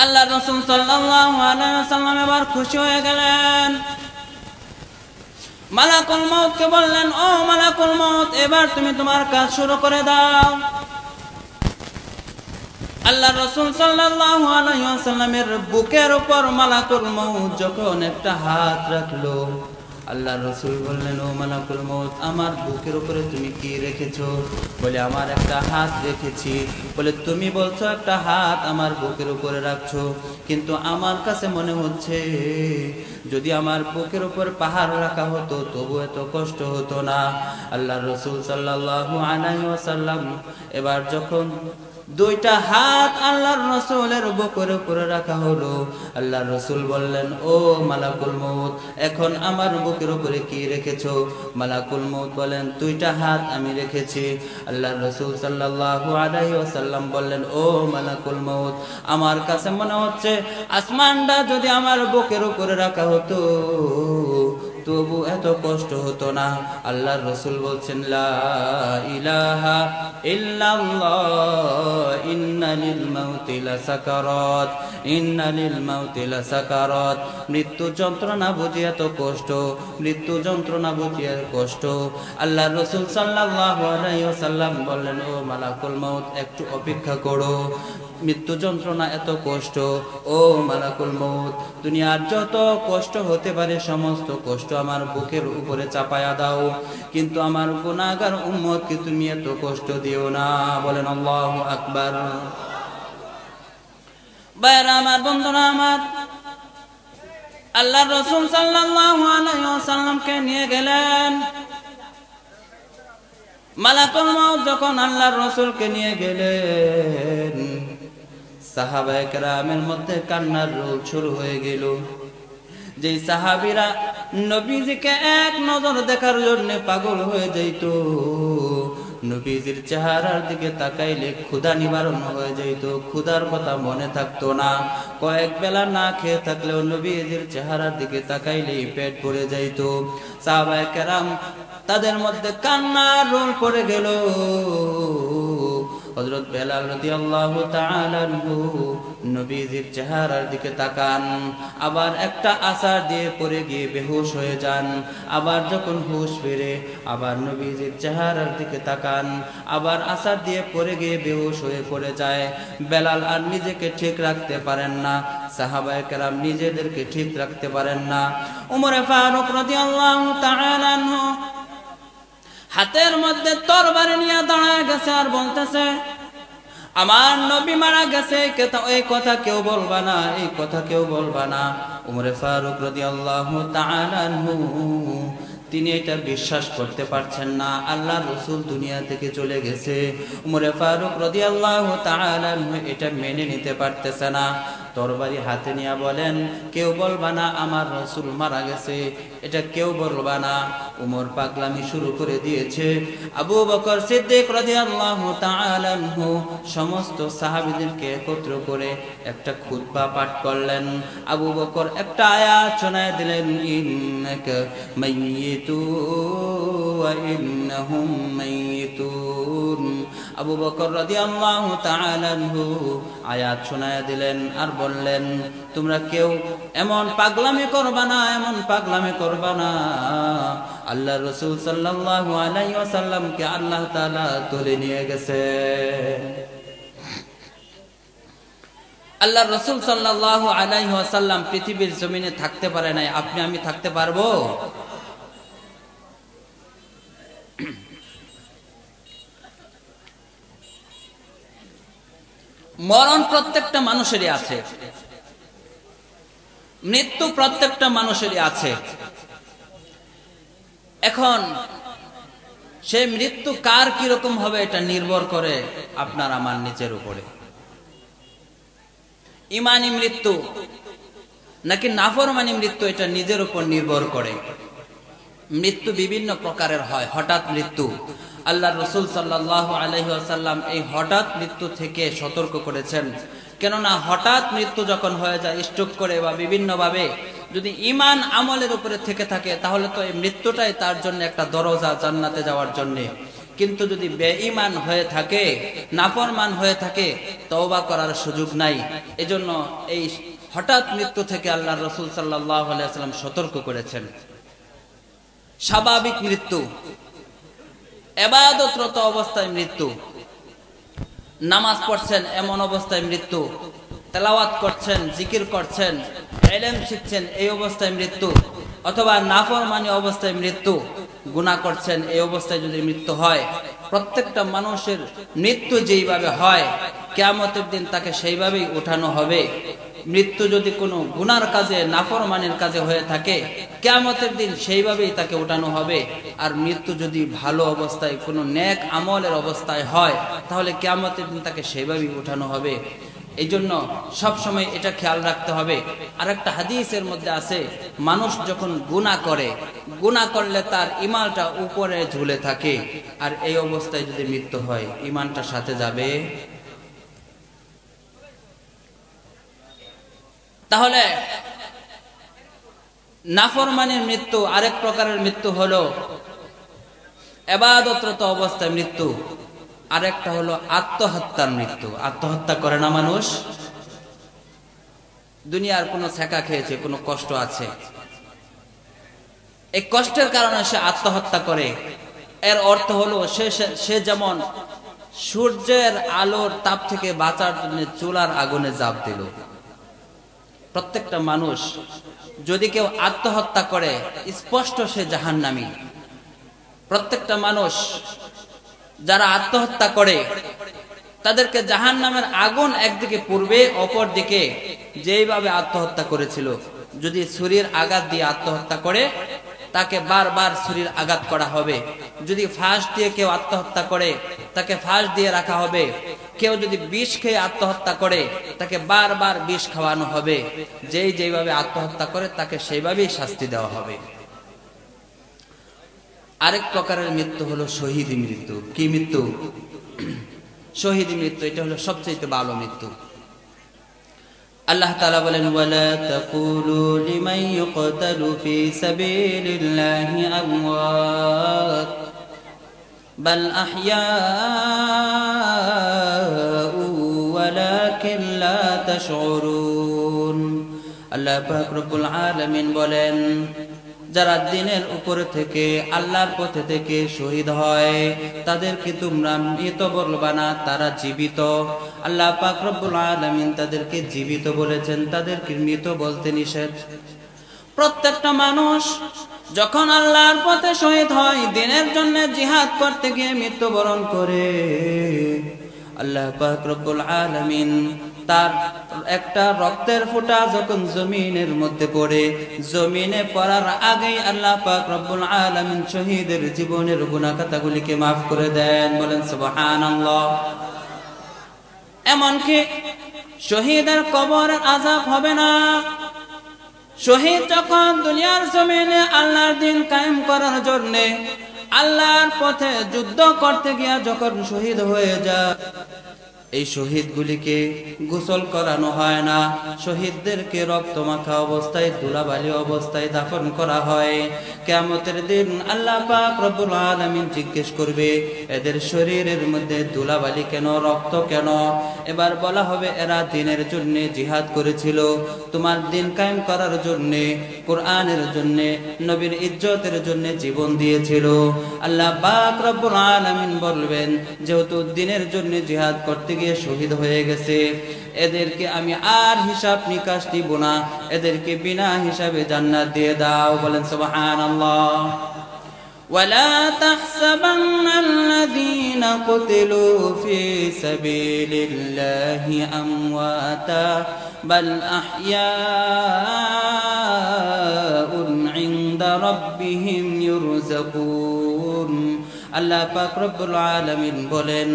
Speaker 1: আল্লাহর রাসূল সাল্লাল্লাহু আলাইহি ওয়াসাল্লাম এবার খুশি হয়ে গেলেন। মালাকুল মউতকে বললেন, ও মালাকুল মউত, এবার তুমি তোমার কাজ শুরু করে দাও। আল্লাহর রাসূল সাল্লাল্লাহু আলাইহি ওয়াসাল্লামের বুকের উপর মালাকুল মউত যখন একটা হাত রাখলো, আল্লাহর রাসূল বললেন, ও মালাকুল মউত, আমার বুকের উপরে তুমি কি রেখেছো? বলে, আমার একটা হাত রেখেছি। বলে, তুমি বলছো একটা হাত আমার বুকের উপরে রাখছো, কিন্তু আমার কাছে মনে হচ্ছে যদি আমার বুকের উপর পাহাড় রাখা হতো তবু এত কষ্ট হতো না। আল্লাহর রাসূল সাল্লাল্লাহু আলাইহি ওয়াসাল্লাম এবার যখন দুইটা হাত আল্লাহর রাসূলের বুকের উপরে রাখা হলো, আল্লাহর রাসূল বললেন, ও মালাকুল মউত, এখন আমার বুকের উপরে কি রেখেছো? মালাকুল মউত বলেন, দুইটা হাত আমি রেখেছি। আল্লাহর রাসূল সাল্লাল্লাহু আলাইহি ওয়াসাল্লাম বললেন, ও মালাকুল মউত, আমার কাছে মনে হচ্ছে আসমানটা যদি আমার বুকের উপরে রাখা হতো তবু এত কষ্ট হতো না। আল্লাহর রাসূল বলছেন, লা ইলাহা ইল্লাল্লাহ, ইন্না লিল মাউতি লাসাকারাত, ইন্না লিল মাউতি লাসাকারাত। মৃত্যু যন্ত্রণা বুঝি এত কষ্ট, মৃত্যু যন্ত্রণা বুঝি এত কষ্ট। আল্লাহর রাসূল সাল্লাল্লাহু আলাইহি ওয়াসাল্লাম বললেন, ও মালাকুল মউত, একটু অপেক্ষা করো, মৃত্যু যন্ত্রণা এত কষ্ট। ও মালাকুল মউত, দুনিয়ার যত কষ্ট হতে পারে সমস্ত কষ্ট আমার বুকের উপরে চাপায়া দাও, কিন্তু আমার গুনাহগার উম্মতকে তুমি এত কষ্ট দিও না। বলেন আল্লাহু আকবার। ভাইরা আমার, বন্ধুরা আমার, আল্লাহর রাসূল সাল্লাল্লাহু আলাইহি ওয়াসাল্লামকে নিয়ে গেলেন। মালাকুল মউত যখন আল্লাহর রাসূলকে নিয়ে গেলেন, সাহাবায়ে কেরামের মধ্যে কান্নার রোল শুরু হয়ে গেল। যে সাহাবীরা নবীজিকে এক নজর দেখার জন্য পাগল হয়ে যাইত, নবীজির চেহারার দিকে তাকাইলে ক্ষুধা নিবারণ হয়ে যাইত, ক্ষুধার কথা মনে থাকতো না। কয়েক বেলা না খেয়ে থাকলেও নবীজির চেহারার দিকে তাকাইলেই পেট ভরে যাইত। সাহাবায়ে কেরাম তাদের মধ্যে কান্নার রোল পড়ে গেল। হযরত বেলাল রাদিয়াল্লাহু তাআলা আনহু নবীজির চেহারার দিকে তাকান, আবার একটা আছাড় দিয়ে পড়ে গিয়ে বেহুশ হয়ে যান। আবার যখন হুঁশ ফিরে আবার নবীজির চেহারার দিকে তাকান, আবার আছাড় দিয়ে পড়ে গিয়ে বেহুশ হয়ে পড়ে যায়। বেলাল আর নিজেকে ঠিক রাখতে পারেন না, সাহাবায়ে কেরাম নিজেদেরকে ঠিক রাখতে পারেন না। উমরে ফারুক রাদিয়াল্লাহু তাআলা আনহু হাতের মধ্যে তরবারি নিয়ে দাঁড়ায় গেছে আর বলতেছে, আমার নবী মারা গেছে, এই কথা কেউ বলবা না, এই কথা কেউ বলবা না। উমরে ফারুক রাদিয়াল্লাহু তাআলা আনহু তিনি এটা বিশ্বাস করতে পারছেন না, আল্লাহর রাসূল দুনিয়া থেকে চলে গেছে। উমরে ফারুক রাদিয়াল্লাহু তাআলা আনহু এটা মেনে নিতে পারতেছে না। তরবারি হাতে নিয়ে বলেন, কেউ বলবা না আমার রাসূল মারা গেছে, এটা কেউ বলবা না। উমর পাগলামি শুরু করে দিয়েছে। আবু বকর সিদ্দিক রাদিয়াল্লাহু তাআলা আনহু সমস্ত সাহাবীদেরকে একত্র করে একটা খুতবা পাঠ করলেন। আবু বকর একটা আয়াত শোনায় দিলেন, ইন্নাকা মাইয়িতুন ওয়া ইন্নাহুম মাইয়িতুন। আবু বকর রাদিয়াল্লাহু তাআলা আনহু আয়াত শোনায় দিলেন আর বললেন, তোমরা কেউ এমন পাগলামি করবা না, এমন পাগলামি করবা না। আল্লাহর রাসূল সাল্লাল্লাহু আলাইহি ওয়াসাল্লামকে আল্লাহ তাআলা তুলে নিয়ে গেছে। আল্লাহর রাসূল সাল্লাল্লাহু আলাইহি ওয়াসাল্লাম পৃথিবীর জমিনে থাকতে পারে নাই, আপনি আমি থাকতে পারবো? মরণ প্রত্যেকটা মানুষেরই আছে, মৃত্যু প্রত্যেকটা মানুষেরই আছে। এখন সেই মৃত্যু কার কিরকম হবে এটা নির্ভর করে আপনার আমার নিজের উপরে। ঈমানী মৃত্যু নাকি নাফরমানি মৃত্যু এটা নিজের উপর নির্ভর করে। মৃত্যু বিভিন্ন প্রকারের হয়। হঠাৎ মৃত্যু, আল্লাহর রাসূল সাল্লাল্লাহু আলাইহি ওয়াসাল্লাম এই হঠাৎ মৃত্যু থেকে সতর্ক করেছেন। কেননা হঠাৎ মৃত্যু যখন হয়ে যায়, স্ট্রোক করে বা বিভিন্ন ভাবে যদি ঈমান আমলের উপরে থেকে থাকে তাহলে তো এই মৃত্যুটাই তার জন্য একটা দরজা জান্নাতে যাওয়ার জন্য। কিন্তু যদি বেঈমান হয়ে থাকে, নাফরমান হয়ে থাকে, তওবা করার সুযোগ নাই। এজন্য এই হঠাৎ মৃত্যু থেকে আল্লাহর রাসূল সাল্লাল্লাহু আলাইহি ওয়াসাল্লাম সতর্ক করেছেন। স্বাভাবিক মৃত্যু, ইবাদতরত অবস্থায় মৃত্যু, নামাজ পড়ছেন এমন অবস্থায় মৃত্যু, তেলাওয়াত করছেন, জিকির করছেন, ইলম শিখছেন এই অবস্থায় মৃত্যু, অথবা নাফরমানি অবস্থায় মৃত্যু, গুনাহ করছেন এই অবস্থায় যদি মৃত্যু হয়, প্রত্যেকটা মানুষের মৃত্যু যেইভাবে হয় কিয়ামতের দিন তাকে সেইভাবেই উঠানো হবে। মৃত্যু যদি কোনো গুনার কাজে, নাফরমানির কাজে হয়ে থাকে, কিয়ামতের দিন সেইভাবেই তাকে উঠানো হবে। আর মৃত্যু যদি ভালো অবস্থায়, কোনো নেক আমলের অবস্থায় হয়, তাহলে কিয়ামতের দিন তাকে সেইভাবেই উঠানো হবে। এই জন্য সবসময় এটা খেয়াল রাখতে হবে। আর একটা হাদিসের মধ্যে আছে, মানুষ যখন গুনাহ করে, গুনাহ করলে তার ঈমানটা উপরে ঝুলে থাকে, আর এই অবস্থায় যদি মৃত্যু হয় ঈমানটা সাথে যাবে। তাহলে নাফরমানের মৃত্যু আরেক প্রকারের মৃত্যু হলো ইবাদতরত অবস্থায় মৃত্যু, আরেকটা হলো আত্মহত্যার মৃত্যু। আত্মহত্যা করে না মানুষ, দুনিয়ার কোনো ছেঁকা খেয়েছে, কোনো কষ্ট আছে, এই কষ্টের কারণে সে আত্মহত্যা করে। এর অর্থ হলো সে যেমন সূর্যের আলোর তাপ থেকে বাঁচার জন্য চুলার আগুনে ঝাঁপ দিল। প্রত্যেকটা মানুষ যদি কেউ আত্মহত্যা করে, স্পষ্ট সে জাহান্নামী। প্রত্যেকটা মানুষ যারা আত্মহত্যা করে তাদেরকে জাহান্নামের আগুন একদিকে পূর্বে, অপর দিকে যেইভাবে আত্মহত্যা করেছিল। যদি ছুরির আঘাত দিয়ে আত্মহত্যা করে তাকে বারবার ছুরির আঘাত করা হবে। যদি ফাঁস দিয়ে কেউ আত্মহত্যা করে তাকে ফাঁস দিয়ে রাখা হবে। কেউ যদি বিষ খেয়ে আত্মহত্যা করে তাকে বারবার বিষ খাওয়ানো হবে। যেইভাবে আত্মহত্যা করে তাকে সেইভাবেই শাস্তি দেওয়া হবে। আরেক প্রকারের মৃত্যু হলো শহীদ মৃত্যু। কি মৃত্যু? শহীদ মৃত্যু। এটা হলো সবচেয়ে ভালো মৃত্যু। আল্লাহ তাআলা বলেন, ওয়ালা তাকুলু লিমান ইউকতালু ফি সাবিলিল্লাহি আমওয়াত বাল আহইয়াউ ওয়ালাকিন লা তাশউরুন। আল্লাহ পাক রব্বুল আলামিন বলেন, যারা দিনের উপর থেকে, আল্লাহর পথে থেকে শহীদ হয় তাদেরকে তোমরা মৃত বলবা না, তারা জীবিত। আল্লাহ পাক রব্বুল আলামিন তাদেরকে জীবিত বলেছেন, তাদেরকে মৃত বলতে নিষেধ। প্রত্যেকটা মানুষ যখন আল্লাহর পথে শহীদ হয়, দিনের জন্য জিহাদ করতে গিয়ে মৃত্যুবরণ করে, আল্লাহ পাক রব্বুল আলামিন তার একটা রক্তের ফোঁটা যখন জমিনের মধ্যে পড়ে, জমিনে পড়ার আগেই আল্লাহ পাক রব্বুল আলামিন শহীদের জীবনের গুনাহ খাতাগুলিকে মাফ করে দেন। বলেন সুবহানাল্লাহ। এমনকি শহীদের কবরের আযাব হবে না। শহীদ যখন দুনিয়ার জমিনে আল্লাহর দ্বীন কায়েম করার জন্য আল্লাহর পথে যুদ্ধ করতে গিয়া যখন শহীদ হয়ে যায়, এই শহীদগুলিকে গোসল করানো হয় না। শহীদদেরকে রক্ত মাখা অবস্থায়, ধুলাবালি অবস্থায় দাফন করা হয়। কিয়ামতের দিন আল্লাহ পাক রব্বুল আলামিন জিজ্ঞেস করবে, এদের শরীরের মধ্যে ধুলাবালি কেন, রক্ত কেন? এবার বলা হবে, এরা দ্বীনের জন্য জিহাদ করেছিল, তোমার দ্বীন কায়েম করার জন্য, কোরআনের জন্য, নবীর ইজ্জতের জন্য জীবন দিয়েছিল। আল্লাহ পাক রব্বুল আলামিন বলবেন, যেহেতু দ্বীনের জন্য জিহাদ করতে গিয়ে শহীদ হয়ে গেছে, এদেরকে আমি আর হিসাব নিকাশ দিব না, এদেরকে বিনা হিসাবে জান্নাত দিয়ে দাও। বলেন সুবহানাল্লাহ। ওয়ালা তাহসাবান্নাল্লাযীনা কুতিলু ফি সাবিলিল্লাহি আমওয়াতা বাল আহইয়াউন ইনদা রাব্বিহিম ইউরযাকুন। আল্লাহ পাক রব্বুল আলামিন বলেন,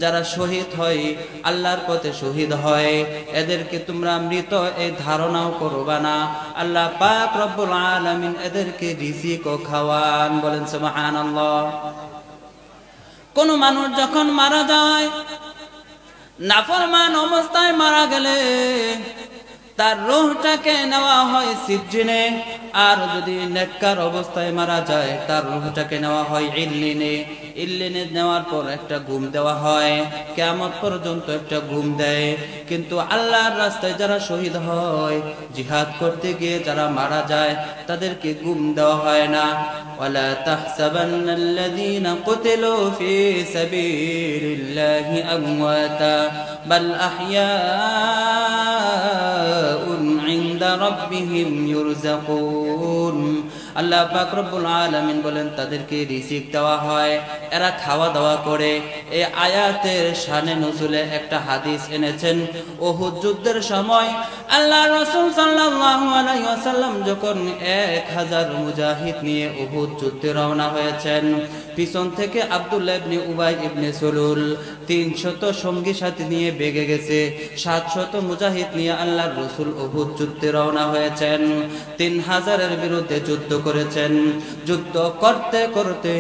Speaker 1: যারা শহীদ হয়, আল্লাহর পথে শহীদ হয়, এদেরকে তোমরা মৃত এই ধারণাও করবা না। আল্লাহ পাক রব্বুল আলামিন এদেরকে রিজিক ও খাওয়ান। বলেন সুবহানাল্লাহ। কোন মানুষ যখন মারা যায়, নাফরমান অবস্থায় মারা গেলে তার রূহটাকে নেওয়া হয় সিজ্জিনে, আর যদি নেককার অবস্থায় মারা যায় তার রূহটাকে নেওয়া হয় ইল্লিনে। ইল্লিনে নেওয়ার পর একটা ঘুম দেওয়া হয়, কিয়ামত পর্যন্ত একটা ঘুম দেয়। কিন্তু আল্লাহর রাস্তায় যারা শহীদ হয়, জিহাদ করতে গিয়ে যারা মারা যায়, তাদেরকে ঘুম দেওয়া হয় না। ওয়ালা তাহসাবান্নাল্লাযীনা কুতিলু ফী সাবীলিল্লাহি আমওয়াতা বাল আহইয়াউন ইনদা রাব্বিহিম ইউরযাকুন। আল্লাহ পাক রব্বুল আলামিন বলেন তাদেরকে রিজিক দেওয়া হয়, এরা খাওয়া দাওয়া করে। এই আয়াতের শানে নুজুলে একটা হাদিস এনেছেন। উহুদ যুদ্ধের সময় আল্লাহ রাসূল সাল্লাল্লাহু আলাইহি ওয়াসাল্লাম যখন 1000 মুজাহিদ নিয়ে উহুদ যুদ্ধে রওনা হয়েছেন, পিছন থেকে আব্দুল্লাহ ইবনে উবাই ইবনে সুলুল 300 সঙ্গী সাথী নিয়ে বেগে গেছে। 700 মুজাহিদ নিয়ে আল্লাহর রাসূল উহুদ যুদ্ধে রওনা হয়েছেন। 3000-এর বিরুদ্ধে যুদ্ধ করেছেন। যুদ্ধ করতে করতে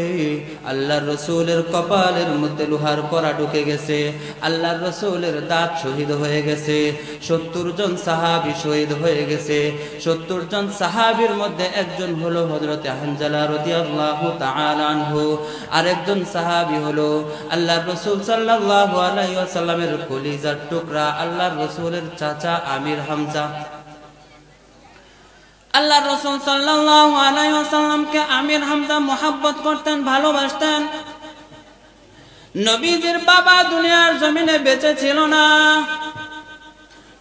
Speaker 1: আল্লাহর রাসূলের কপালের মধ্যে লোহার কড়া ঢুকে গেছে। আল্লাহর রাসূলের দাঁত শহীদ হয়ে গেছে। 70 জন সাহাবী শহীদ হয়ে গেছে। 70 জন সাহাবীর মধ্যে একজন হলো হযরত হানজালা রাদিয়াল্লাহু তাআলা আনহু। আরেকজন সাহাবী হলো আল্লাহর রাসূল সাল্লাল্লাহু আলাইহি ওয়াসাল্লামের কলিজার টুকরা আল্লাহর রাসূলের চাচা আমির হামজা। আল্লাহর রাসূল সাল্লাল্লাহু আলাইহি ওয়াসাল্লামকে আমির হামজা মোহাব্বত করতেন, ভালোবাসতেন। নবীজির বাবা দুনিয়ার জমিনে বেঁচে ছিল না।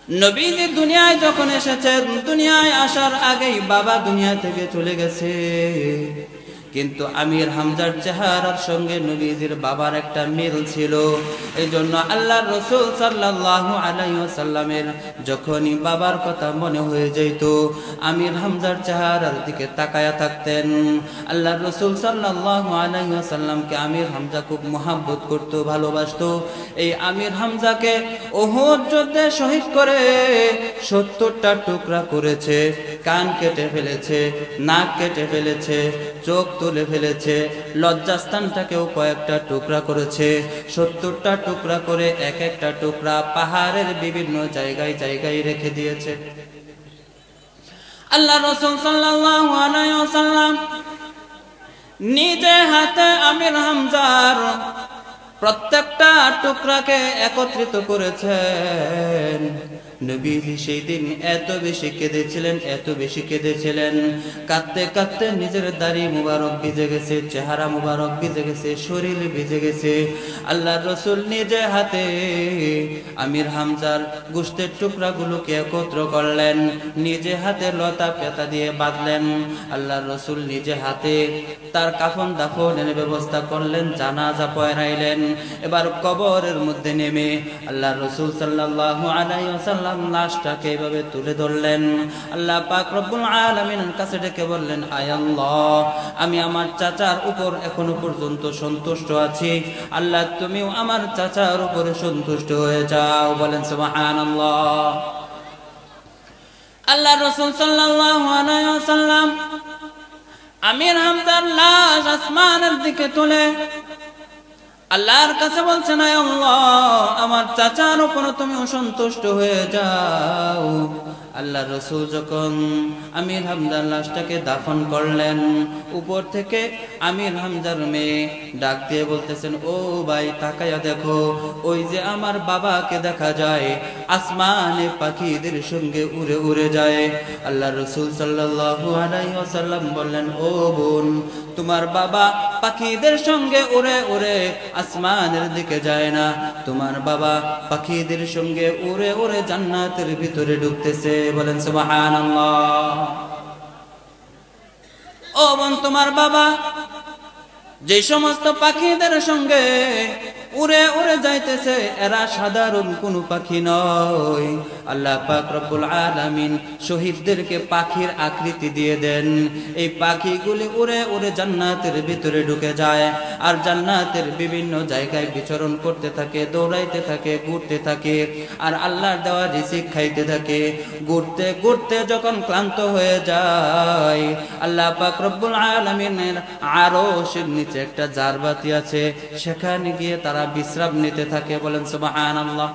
Speaker 1: নবীজি দুনিয়ায় যখন এসেছেন, দুনিয়ায় আসার আগেই বাবা দুনিয়া থেকে চলে গেছে। কিন্তু আমির হামজার চেহারার সঙ্গে নবীজির বাবার একটা মিল ছিল। এই জন্য আল্লাহর রাসূল সাল্লাল্লাহু আলাইহি ওয়াসাল্লামের যখনই বাবার কথা মনে হয়ে যেত, আমির হামজার চেহারার দিকে তাকায়া থাকতেন। আল্লাহর রাসূল সাল্লাল্লাহু আলাইহি ওয়াসাল্লামকে আমির হামজা খুব মহব্বত করত, ভালোবাসতো। এই আমির হামজাকে উহুদ যুদ্ধে শহীদ করে 70টা টুকরা করেছে। কান কেটে ফেলেছে, নাক কেটে ফেলেছে, চোখ তুলে ফেলেছে, লজ্জাস্থানটাকেও কয়েকটা টুকরা করেছে। 70টা টুকরা করে এক একটা টুকরা পাহাড়ের বিভিন্ন জায়গায় জায়গায় রেখে দিয়েছে। আল্লাহ রাসূল সাল্লাল্লাহু আলাইহি ওয়াসাল্লাম নিজে হাতে আমির হামজার প্রত্যেকটা টুকরাকে একত্রিত করেছেন। নবীজি সেই দিন এত বেশি কেঁদেছিলেন, এত বেশি কেঁদেছিলেন, কাঁদতে কাঁদতে নিজের দাড়ি মুবারক ভিজে গেছে, চেহারা মুবারক ভিজে গেছে, শরীর ভিজে গেছে। আল্লাহর রাসূল নিজে হাতে আমির হামজার গোশতের টুকরাগুলোকে একত্র করলেন, নিজে হাতে লতা পেতা দিয়ে বাঁধলেন। আল্লাহর রাসূল নিজে হাতে তার কাফন দাফনের ব্যবস্থা করলেন, জানাজা পড়াইলেন। এবার কবরের মধ্যে নেমে আল্লাহর রাসূল সাল্লাল্লাহু আলাইহি ওয়াসাল্লাম লাশটাকে এভাবে তুলে ধরলেন। আল্লাহ পাক রব্বুল আলামিনের কাছে ডেকে বললেন, আয় আল্লাহ, আমি আমার চাচার উপর এখনো পর্যন্ত সন্তুষ্ট আছি। আল্লাহ তুমিও আমার চাচার উপরে সন্তুষ্ট হয়ে যাও। বলেন সুবহানাল্লাহ। আল্লাহ রাসূল সাল্লাল্লাহু আলাইহি ওয়াসাল্লাম আমির হামজার লাশ আসমানের দিকে তুলে আল্লাহর কাছে বলছেন, আয় আল্লাহ, আমার চাচার উপর তুমি অসন্তুষ্ট হয়ে যাও। আল্লাহর রাসূল যখন আমির হামজার লাশটাকে দাফন করলেন, উপর থেকে আমির হামজার মেয়ে ডাক দিয়ে বলতেছেন, ও ভাই তাকায়া দেখো, ওই যে আমার বাবাকে দেখা যায়, আসমানে পাখিদের সঙ্গে উড়ে উড়ে যায়। আল্লাহর রাসূল সাল্লাল্লাহু আলাইহি ওয়াসাল্লাম বললেন, ও বোন, তোমার বাবা পাখিদের সঙ্গে উড়ে উড়ে আসমানের দিকে যায় না, তোমার বাবা পাখিদের সঙ্গে উড়ে উড়ে জান্নাতের ভিতরে ঢুকতেছে। বলেন সুবহানাল্লাহ। ও বোন, তোমার বাবা যে সমস্ত পাখিদের সঙ্গে উড়ে উড়ে যাইতেছে, এরা সাধারণ কোনো পাখি নয়। আল্লাহ পাক রব্বুল আলামিন শহীদদেরকে পাখির আকৃতি দিয়ে দেন। এই পাখিগুলি উড়ে উড়ে জান্নাতের ভিতরে ঢুকে যায়, আর জান্নাতের বিভিন্ন জায়গায় বিচরণ করতে থাকে, দৌড়াইতে থাকে, ঘুরতে থাকে, আর আল্লাহর দেওয়া রিজিক খাইতে থাকে। ঘুরতে ঘুরতে যখন ক্লান্ত হয়ে যায়, আল্লাহ পাক রব্বুল আলামিনের আরশের নিচে একটা জারবাতি আছে, সেখানে গিয়ে তারা বিশ্রাম নিতে থাকে। বলেন সুবহানাল্লাহ।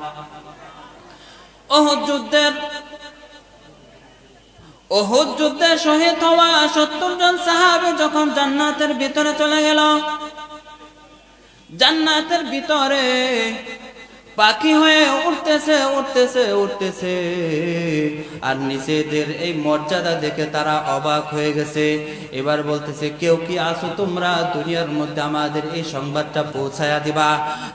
Speaker 1: উহুদ যুদ্ধের উহুদ যুদ্ধে শহীদ হওয়া 70 জন সাহাবী যখন জান্নাতের ভিতরে চলে গেল, জান্নাতের ভিতরে পাখি হয়ে উঠতেছে উঠতেছে উঠতেছে, আর নিজেদের এই মর্যাদা দেখে তারা অবাক হয়ে গেছে। এবার বলতেছে, কেউ কি আসো তোমরা দুনিয়ার মধ্যে আমাদের এই সংবাদটা পৌঁছায়া দিবা?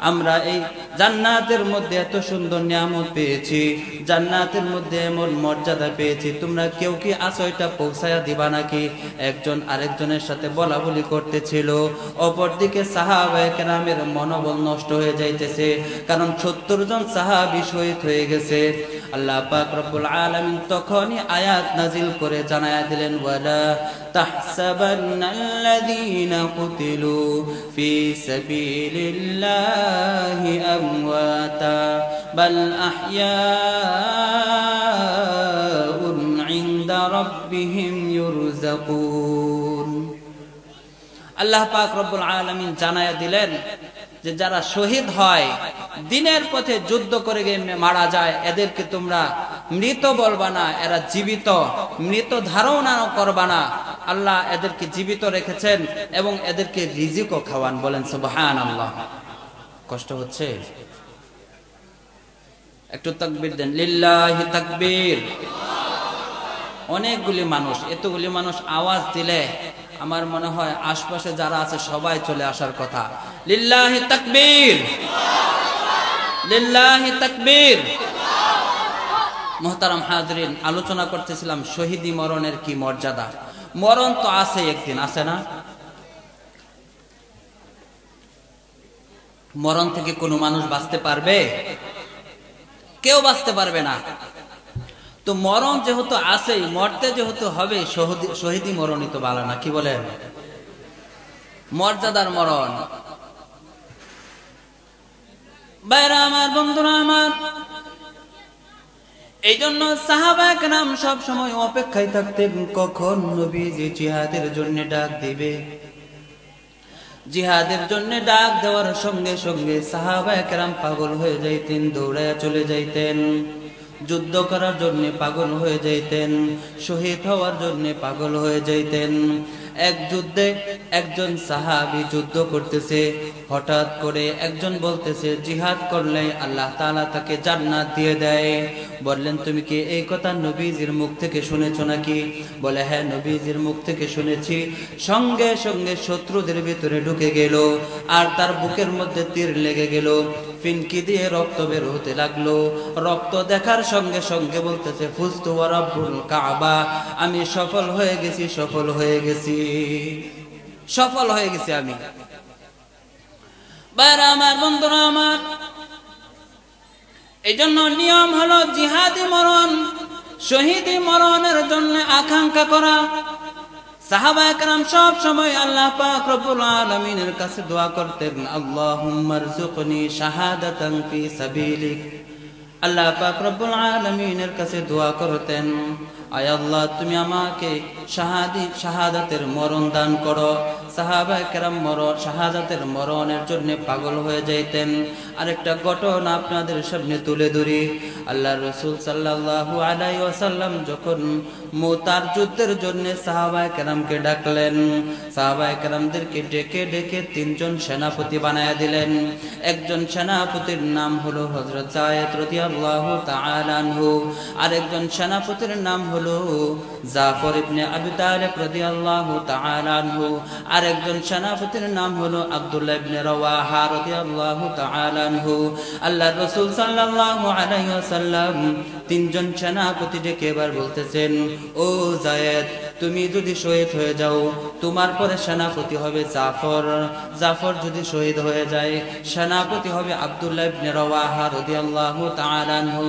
Speaker 1: আমরা এই জান্নাতের মধ্যে এত সুন্দর নিয়ামত পেয়েছি, জান্নাতের মধ্যে এমন মর্যাদা পেয়েছি, তোমরা কেউ কি আসো এটা পৌঁছায়া দিবা নাকি? একজন আরেকজনের সাথে বলা বলি করতেছিল। অপরদিকে সাহাবায়ে কেরামের মনোবল নষ্ট হয়ে যাইতেছে, কারণ 70 জন সাহাবী শহীদ হয়ে গেছে। আল্লাহ পাক রব্বুল আলামিন তখনই আয়াত নাজিল করে জানায়া দিলেন, ওয়ালা তাহসাবান্নাল্লাযীনা কুতিলু ফি সাবিলিল্লাহি আমওয়াতা বাল আহইয়াউন ইনদা রাব্বিহিম ইউরযাকুন। আল্লাহ পাক রব্বুল আলামিন জানায়া দিলেন যে যারা শহীদ হয়, দিনের পথে যুদ্ধ করে গিয়ে মারা যায়, এদেরকে তোমরা মৃত বলবা না, এরা জীবিত। মৃত ধারণা করবা না, আল্লাহ এদেরকে জীবিত রেখেছেন এবং এদেরকে রিজিকও খাওয়ান। বলেন সুবহানাল্লাহ। কষ্ট হচ্ছে? একটু তাকবীর দেন, লিল্লাহি তাকবীর। অনেকগুলি মানুষ, এতগুলি মানুষ আওয়াজ দিলে আমার মনে হয় আশপাশে যারা আছে সবাই চলে আসার কথা। লিল্লাহি তাকবীর, লিল্লাহি তাকবীর। মুহতারাম হাজরিন, আলোচনা করতেছিলাম শহীদি মরণের কি মর্যাদা। মরণ তো আছে, একদিন আছে না? মরণ থেকে কোনো মানুষ বাঁচতে পারবে? কেউ বাঁচতে পারবে না। তো মরণ যেহেতু আছেই, মরতে যেহেতু হবে, শহীদি মরণই তো ভালো না? কি বলেন? মর্যাদার মরণ। ভাইরা আমার, বন্ধুরা আমার, এই জন্য সাহাবায়ে কেরাম সব সময় অপেক্ষায় থাকতেন কখন নবীজি জিহাদের জন্য ডাক দিবে। জিহাদের জন্য ডাক দেওয়ার সঙ্গে সঙ্গে সাহাবায়ে কেরাম পাগল হয়ে যাইতেন, দৌড়ায়া চলে যাইতেন। যুদ্ধ করার জন্য পাগল হয়ে যাইতেন, শহীদ হওয়ার জন্য পাগল হয়ে যাইতেন। এক যুদ্ধে একজন সাহাবী যুদ্ধ করতেছে, হঠাৎ করে একজন বলতেছে জিহাদ করলে আল্লাহ তাআলা তাকে জান্নাত দিয়ে দেয়। বললেন, তুমি কি এই কথা নবীজির মুখ থেকে শুনেছো নাকি? বলে, হ্যাঁ, নবীজির মুখ থেকে শুনেছি। সঙ্গে সঙ্গে শত্রুদের ভিতরে ঢুকে গেল, আর তার বুকের মধ্যে তীর লেগে গেল, ফিনকি দিয়ে রক্ত বের হতে লাগলো। রক্ত দেখার সঙ্গে সঙ্গে বলতেছে, ফুজতু ওয়া রাব্বুল কাবা, আমি সফল হয়ে গেছি, সফল হয়ে গেছি, সফল হয়ে গেছি আমি। ভাইরা আমার, বন্ধুরা আমার, এই জন্য নিয়ম হলো জিহাদি মরণ, শহীদি মরণের জন্য আকাঙ্ক্ষা করা। সাহাবায়ে কেরাম সব সময় আল্লাহ পাক রব্বুল আলামিনের কাছে দোয়া করতেন, আল্লাহুম্মা রযুকনি শাহাদাতান ফি সাবিলিক। আল্লাহ পাক রব্বুল আলামিনের কাছে দোয়া করতেন, আয় আল্লাহ, তুমি আমাকে শাহাদাতের মরণ দান করো। সাহাবায়ে কেরাম শাহাদাতের মরণের জন্য পাগল হয়ে যাইতেন। আরেকটা ঘটনা আপনাদের সামনে তুলে ধরি। আল্লাহর রাসূল সাল্লাল্লাহু আলাইহি ওয়াসাল্লাম যখন মুতার যুদ্ধের জন্য সাহাবায়ে কেরামকে ডাকলেন, সাহাবায়ে কেরামদেরকে ডেকে ডেকে 3 জন সেনাপতি বানায়া দিলেন। একজন সেনাপতির নাম হলো হযরত যায়েদ রাদিয়াল্লাহু তাআলা আনহু, আরেকজন সেনাপতির নাম হলো জাফর ইবনে আবি তালিব রাদিয়াল্লাহু তাআলা আনহু, আরেকজন সেনাপতির নাম হলো আব্দুল্লাহ ইবনে রাওয়াহা রাদিয়াল্লাহু তাআলা আনহু। আল্লাহর রাসূল সাল্লাল্লাহু আলাইহি ওয়াসাল্লাম 3 জন সেনাপতি ডেকে এবার বলতেছেন, ও যায়েদ, তুমি যদি শহীদ হয়ে যাও, তোমার পরে সেনাপতি হবে জাফর। জাফর যদি শহীদ হয়ে যায়, সেনাপতি হবে আব্দুল্লাহ ইবনে রাওয়াহা রাদিয়াল্লাহু তাআলা আনহু।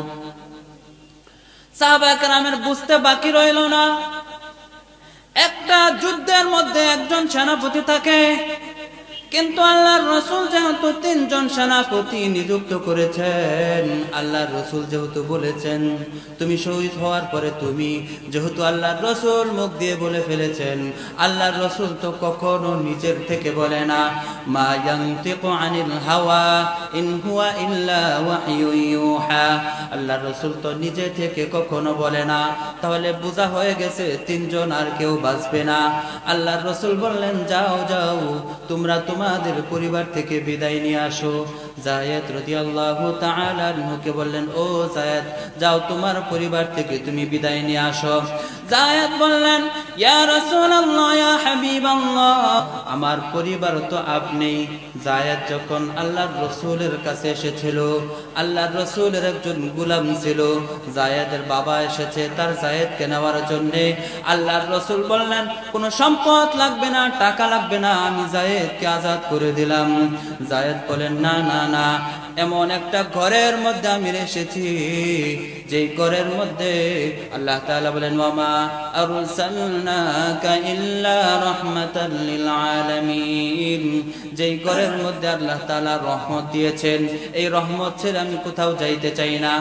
Speaker 1: সাহাবায়ে কেরামের বুঝতে বাকি রইল না, একটা যুদ্ধের মধ্যে একজন সেনাপতি থাকে, কিন্তু আল্লাহর রাসূল যেহেতু 3 জন সেনাপতি নিযুক্ত করেছেন, আল্লাহর রাসূল যেহেতু বলেছেন তুমি শহীদ হওয়ার পরে তুমি, যেহেতু আল্লাহর রাসূল মুখ দিয়ে বলে ফেলেছেন, আল্লাহর রাসূল তো কখনো নিজের থেকে বলে না, মা ইয়ানতিকু আনিল হাওয়া ইন হুয়া ইল্লা ওয়াহয়ুন ইউহা। আল্লাহর রাসূল তো নিজে থেকে কখনো বলে না, তাহলে বোঝা হয়ে গেছে 3 জন আর কেউ বাঁচবে না। আল্লাহর রাসূল বললেন যাও যাও তোমরা তোমাদের পরিবার থেকে বিদায় নিয়ে আসো। যায়েদ রাদিয়াল্লাহু তাআলা আনহুকে বললেন, ও যায়েদ যাও তোমার পরিবার থেকে তুমি বিদায় নিয়ে আসো। যায়েদ বললেন, ইয়া রাসূলুল্লাহ ইয়া হাবিবাল্লাহ, আমার পরিবার তো আপনি। যায়েদ যখন আল্লাহর রাসূলের কাছে এসেছিল, আল্লাহর রাসূলের একজন গোলাম ছিল, যায়েদের বাবা এসেছে তার যায়েদকে নেওয়ার জন্য। আল্লাহর রাসূল বললেন কোনো সম্পদ লাগবে না, টাকা লাগবে না, আমি যায়েদকে আজাদ করে দিলাম। যায়েদ বলেন না না না, এমন একটা ঘরের মধ্যে আমি এসেছি যেই ঘরের মধ্যে আল্লাহ তাআলা বলেন ওয়ামা আরসালনাকা ইল্লা রাহমাতাল লিল আলামিন, যেই ঘরের মধ্যে আল্লাহ তাআলা রহমত দিয়েছেন, এই রহমত ছেড়ে আমি কোথাও যাইতে চাই না।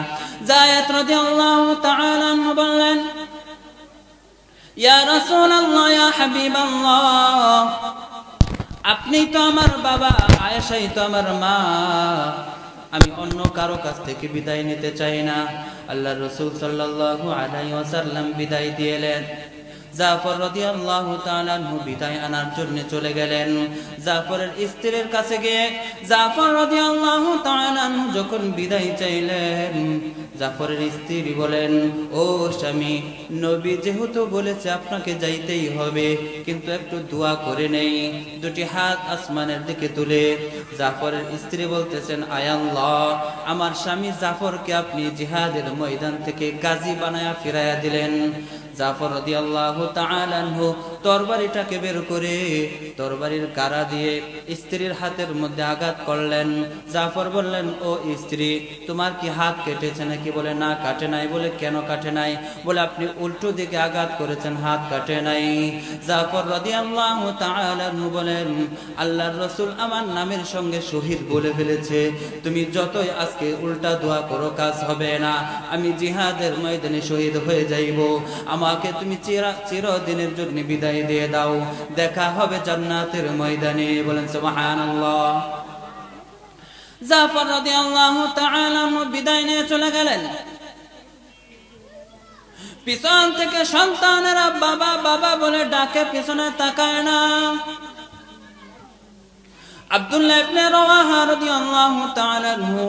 Speaker 1: যায়েদ রাদিয়াল্লাহু তাআলা আনহু বললেন, ইয়া রাসূলুল্লাহ ইয়া হাবিবাল্লাহ, আপনি তো আমার বাবা, আয়েশাই তো আমার মা, আমি অন্য কারো কাছ থেকে বিদায় নিতে চাই না। আল্লাহর রাসূল সাল্লাল্লাহু আলাইহি ওয়াসাল্লাম বিদায় দিলেন। জাফর রাদিয়াল্লাহু তাআলা আনহু বিদায় আনার জন্য চলে গেলেন। জাফরের স্ত্রীর কাছে গিয়ে জাফর রাদিয়াল্লাহু তাআলা আনহু যখন বিদায় চাইলেন, জাফরের স্ত্রী বলেন, ও স্বামী, নবী যেহেতু বলেছে আপনাকে যাইতেই হবে, কিন্তু একটু দোয়া করে নেই। দুটি হাত আসমানের দিকে তুলে জাফরের স্ত্রী বলতেছেন, আয় আল্লাহ, আমার স্বামী জাফরকে আপনি জিহাদের ময়দান থেকে গাজী বানায়া ফিরাইয়া দিলেন। জাফর রাদিয়াল্লাহু তাআলা আনহু তরবারিটাকে বের করে তরবারির গাড়া দিয়ে স্ত্রীর হাতের মধ্যে আঘাত করলেন। জাফর বললেন, ও স্ত্রী, তোমার কি হাত কেটেছে নাকি? বলে না, কাটে নাই। বলে কেন কাটে নাই? বলে আপনি উল্টো দিকে আঘাত করেছেন, হাত কাটে নাই। জাফর রাদিয়াল্লাহু তাআলা আনহু বলেন, আল্লাহর রাসূল আমার নামের সঙ্গে শহীদ বলে ফেলেছে, তুমি যতই আজকে উল্টা দোয়া করো কাজ হবে না, আমি জিহাদের ময়দানে শহীদ হয়ে যাইব। আমাকে তুমি চিরদিনের জন্য বিদায় দিয়ে দাও, দেখা হবে জান্নাতের ময়দানে। বলেন সুবহানাল্লাহ। জাফর রাদিয়াল্লাহু তাআলা বিদায় নিয়ে চলে গেলেন। পিছন থেকে সন্তানেরা বাবা বাবা বলে ডাকে, পিছনে তাকায় না। আব্দুল্লাহ ইবনে রাওয়াহা রাদিয়াল্লাহু তাআলা আনহু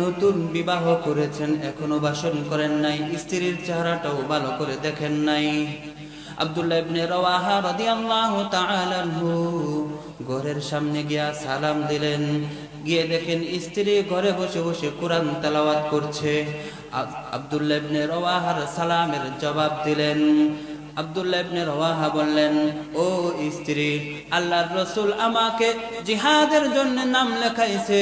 Speaker 1: নতুন বিবাহ করেছেন, এখনো বাসন করেন নাই, স্ত্রীর চেহারাটাও ভালো করে দেখেন নাই। আব্দুল্লাহ ইবনে রাওয়াহা রাদিয়াল্লাহু তাআলা আনহু ঘরের সামনে গিয়া সালাম দিলেন। গিয়ে দেখেন স্ত্রী ঘরে বসে বসে কোরআন তেলাওয়াত করছে। আব্দুল্লাহ ইবনে রাওয়াহার সালামের জবাব দিলেন। আব্দুল্লাহ ইবনে রাওয়াহা বললেন, ও স্ত্রী, আল্লাহর রাসূল আমাকে জিহাদের জন্য নাম লেখাইছে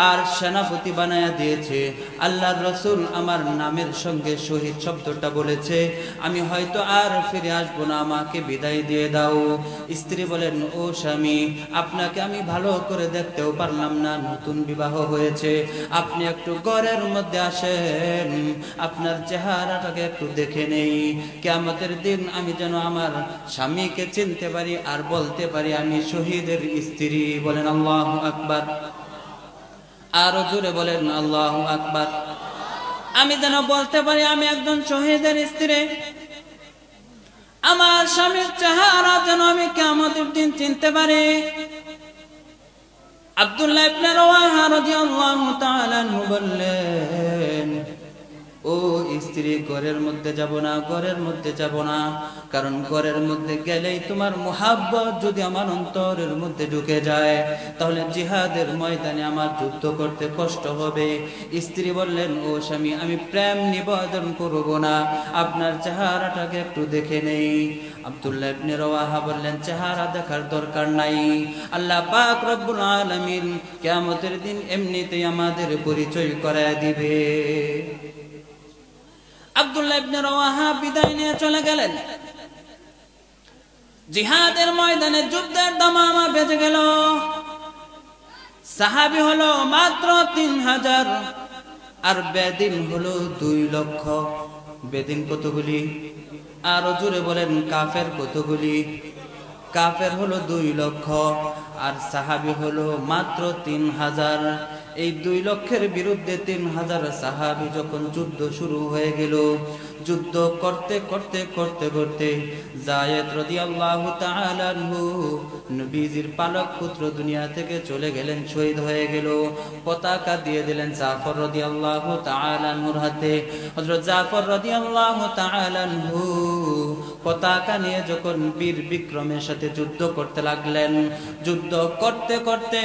Speaker 1: আর সেনাপতি বানায়া দিয়েছে। আল্লাহর রাসূল আমার নামের সঙ্গে শহীদ শব্দটা বলেছে, আমি হয়তো আর ফিরে আসবো না, আমাকে বিদায় দিয়ে দাও। স্ত্রী বলেন, ও স্বামী, আপনাকে আমি ভালো করে দেখতেও পারলাম না, নতুন বিবাহ হয়েছে, আপনি একটু ঘরের মধ্যে আসেন, আপনার চেহারাটাকে একটু দেখে নেই, কিয়ামতের দিন আমি যেন আমার স্বামীকে চিনতে পারি আর বলতে পারি আমি শহীদের স্ত্রী। বলেন আল্লাহু আকবার। আরো জোরে বলেন আল্লাহু আকবার। আমি যেন বলতে পারি আমি একজন শহীদের স্ত্রী, আমার স্বামীর চেহারা যেন আমি কিয়ামতের দিন চিনতে পারি। আব্দুল্লাহ ইবনে রাওয়াহা রাদিয়াল্লাহু তাআলা আনহু বললেন, ও স্ত্রী, ঘরের মধ্যে যাব না, ঘরের মধ্যে যাব না, কারণ ঘরের মধ্যে গেলেই তোমার মুহাব্বত যদি আমার অন্তরের মধ্যে ঢুকে যায়, তাহলে জিহাদের ময়দানে আমার যুদ্ধ করতে কষ্ট হবে। স্ত্রী বললেন, ও স্বামী, আমি প্রেম নিবেদন করব না, আপনার চেহারাটাকে একটু দেখে নেই। আব্দুল্লাহ ইবনে রাওয়াহা বললেন, চেহারা দেখার দরকার নাই, আল্লাহ পাক রব্বুল আলামিন কিয়ামতের দিন এমনিতেই আমাদের পরিচয় করায় দিবে। আব্দুল্লাহ ইবনে রাওয়াহা বিদায় নিয়ে চলে গেলেন। জিহাদের ময়দানে যুদ্ধের দামামা বেজে গেল। সাহাবী হলো মাত্র 3000 আর বেদিন হলো 2 লক্ষ। বেদিন কতগুলি? আরো জোরে বলেন, কাফের কতগুলি? কাফের হলো 2 লক্ষ আর সাহাবী হলো মাত্র 3000। এই 2 লক্ষের বিরুদ্ধে 3000 সাহাবী যখন যুদ্ধ শুরু হয়ে গেল, যুদ্ধ করতে করতে করতে করতে যায়েদ রাদিয়াল্লাহু তাআলা আনহু নবীজির পালক পুত্র দুনিয়া থেকে চলে গেলেন, শহীদ হয়ে গেল। পতাকা দিয়ে দিলেন জাফর রাদিয়াল্লাহু তাআলা আনহুর হাতে। হযরত জাফর রাদিয়াল্লাহু তাআলা আনহু পতাকা নিয়ে যখন বীর বিক্রমের সাথে যুদ্ধ করতে লাগলেন, যুদ্ধ করতে করতে